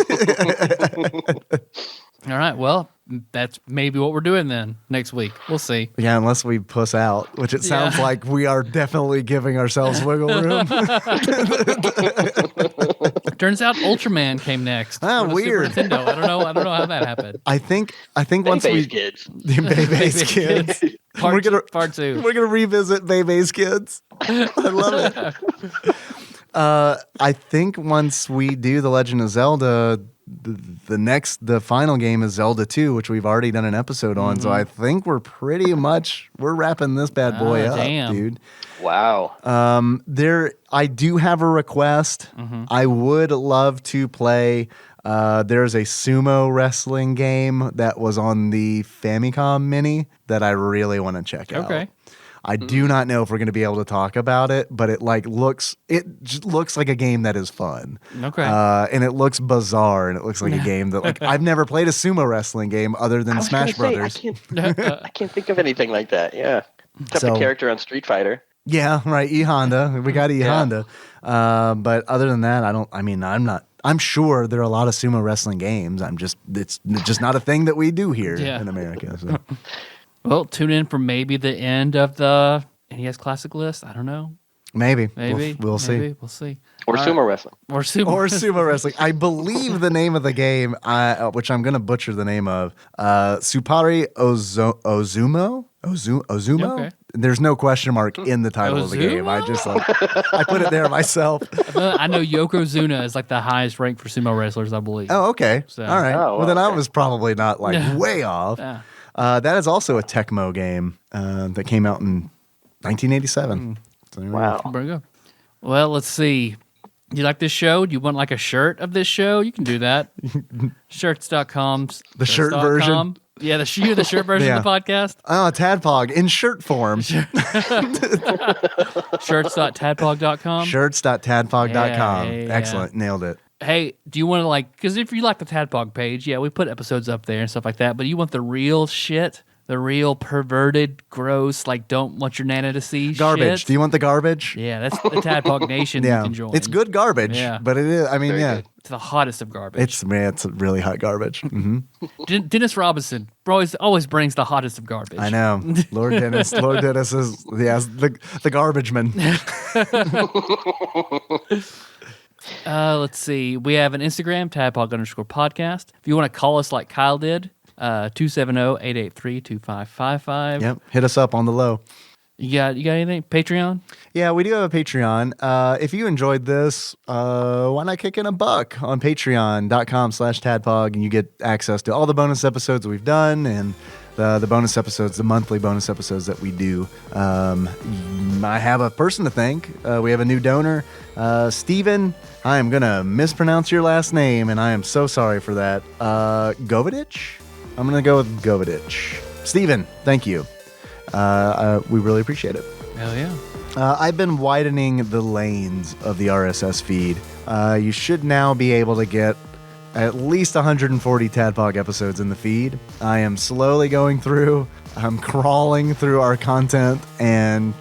All right, well, that's maybe what we're doing then next week. We'll see. Yeah, unless we puss out, which it sounds like we are definitely giving ourselves wiggle room. Turns out Ultraman came next. Ah, for the weird. Super Nintendo. I don't know how that happened. I think once Bebe's we kids. Bebe's kids. Part two. We're gonna revisit Bebe's kids. I love it. I think once we do The Legend of Zelda, the final game is Zelda 2, which we've already done an episode on. So I think we're wrapping this bad boy up, dude. Wow. I do have a request. I would love to play. There's a sumo wrestling game that was on the Famicom Mini that I really want to check out. Okay. I do not know if we're going to be able to talk about it, but it just looks like a game that is fun. Okay. And it looks bizarre, and it looks like a game that like I've never played a sumo wrestling game other than Smash Brothers. I can't think of anything like that. Yeah. Except the character on Street Fighter. Yeah, right. E Honda. We got E Honda. But other than that, I'm sure there are a lot of sumo wrestling games. It's just not a thing that we do here in America. So. Well, tune in for maybe the end of the NES Classic list. I don't know. Maybe. We'll see. We'll see. Or sumo wrestling. Or sumo wrestling. I believe the name of the game, which I'm going to butcher the name of, Supari Ozumo? Ozumo? Okay. There's no question mark in the title of the game. I just I put it there myself. I know Yokozuna is like the highest rank for sumo wrestlers, I believe. Oh, okay. So. All right. Oh, well, then I was probably not way off. Yeah. That is also a Tecmo game that came out in 1987. So Wow. Very good. Well, let's see. Do you like this show? Do you want like a shirt of this show? You can do that. Shirts.com. The shirt version? Yeah, the shirt version of the podcast. Oh, Tadpog in shirt form. Shirts.tadpog.com. Shirts.tadpog.com. Yeah. Excellent. Nailed it. Hey, do you want to because if you like the Tadpog page, we put episodes up there and stuff like that, but you want the real shit, the real perverted, gross, don't want your nana to see garbage. Shit? Do you want the garbage? Yeah, that's the Tadpog Nation you can join. It's good garbage, but it is, Good. It's the hottest of garbage. It's really hot garbage. Mm-hmm. Dennis Robinson always brings the hottest of garbage. I know. Lord Dennis is the garbage man. Let's see. We have an Instagram, Tadpog_podcast. If you want to call us like Kyle did, 270-883-2555. Yep. Hit us up on the low. You got anything? Patreon? Yeah, we do have a Patreon. If you enjoyed this, why not kick in $1 on patreon.com/tadpog and you get access to all the bonus episodes we've done and the bonus episodes, the monthly bonus episodes that we do. I have a person to thank. We have a new donor, Steven I am going to mispronounce your last name, and I am so sorry for that. Govidich? I'm going to go with Govidich. Steven, thank you. We really appreciate it. Hell yeah. I've been widening the lanes of the RSS feed. You should now be able to get at least 140 TADPOG episodes in the feed. I am slowly going through. I'm crawling through our content and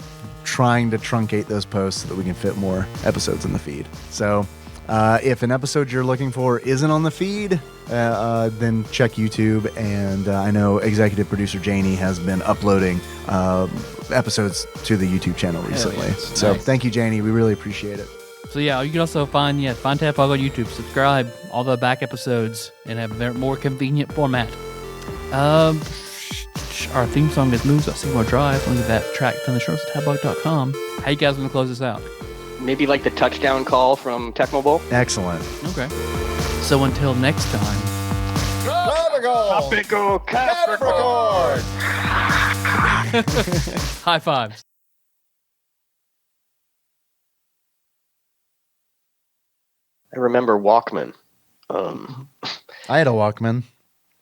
trying to truncate those posts so that we can fit more episodes in the feed. So if an episode you're looking for isn't on the feed, then check YouTube. And I know executive producer Janie has been uploading episodes to the YouTube channel recently. Yes. So Nice. Thank you, Janie. We really appreciate it. So yeah, you can also find TADPOG on YouTube. Subscribe, all the back episodes, and have a more convenient format. Our theme song is Moves.Seymour Drive. Link to that track from the shows at TADPOG.com. How you guys going to close this out? Maybe like the touchdown call from Tecmo Bowl. Excellent. Okay. So until next time. Tropical Capricorn! High fives. I remember Walkman. I had a Walkman.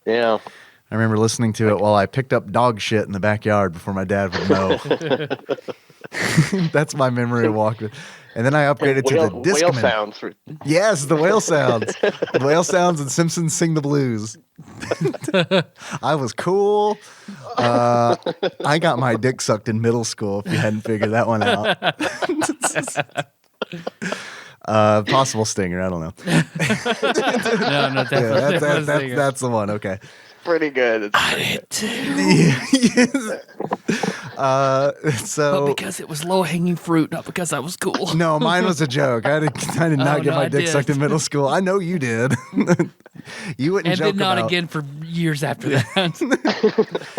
Yeah. I remember listening to it while I picked up dog shit in the backyard before my dad would mow. That's my memory of Walkman. And then I upgraded to the Discman. Whale sounds. Yes, the whale sounds. The whale sounds and Simpsons Sing the Blues. I was cool. I got my dick sucked in middle school, if you hadn't figured that one out. Possible stinger, I don't know. No, definitely. That's the one, okay. Pretty good. So, but because it was low-hanging fruit, not because I was cool. No, mine was a joke. I did not get my dick sucked in middle school. I know you did. You wouldn't and joke did not about... again for years after that.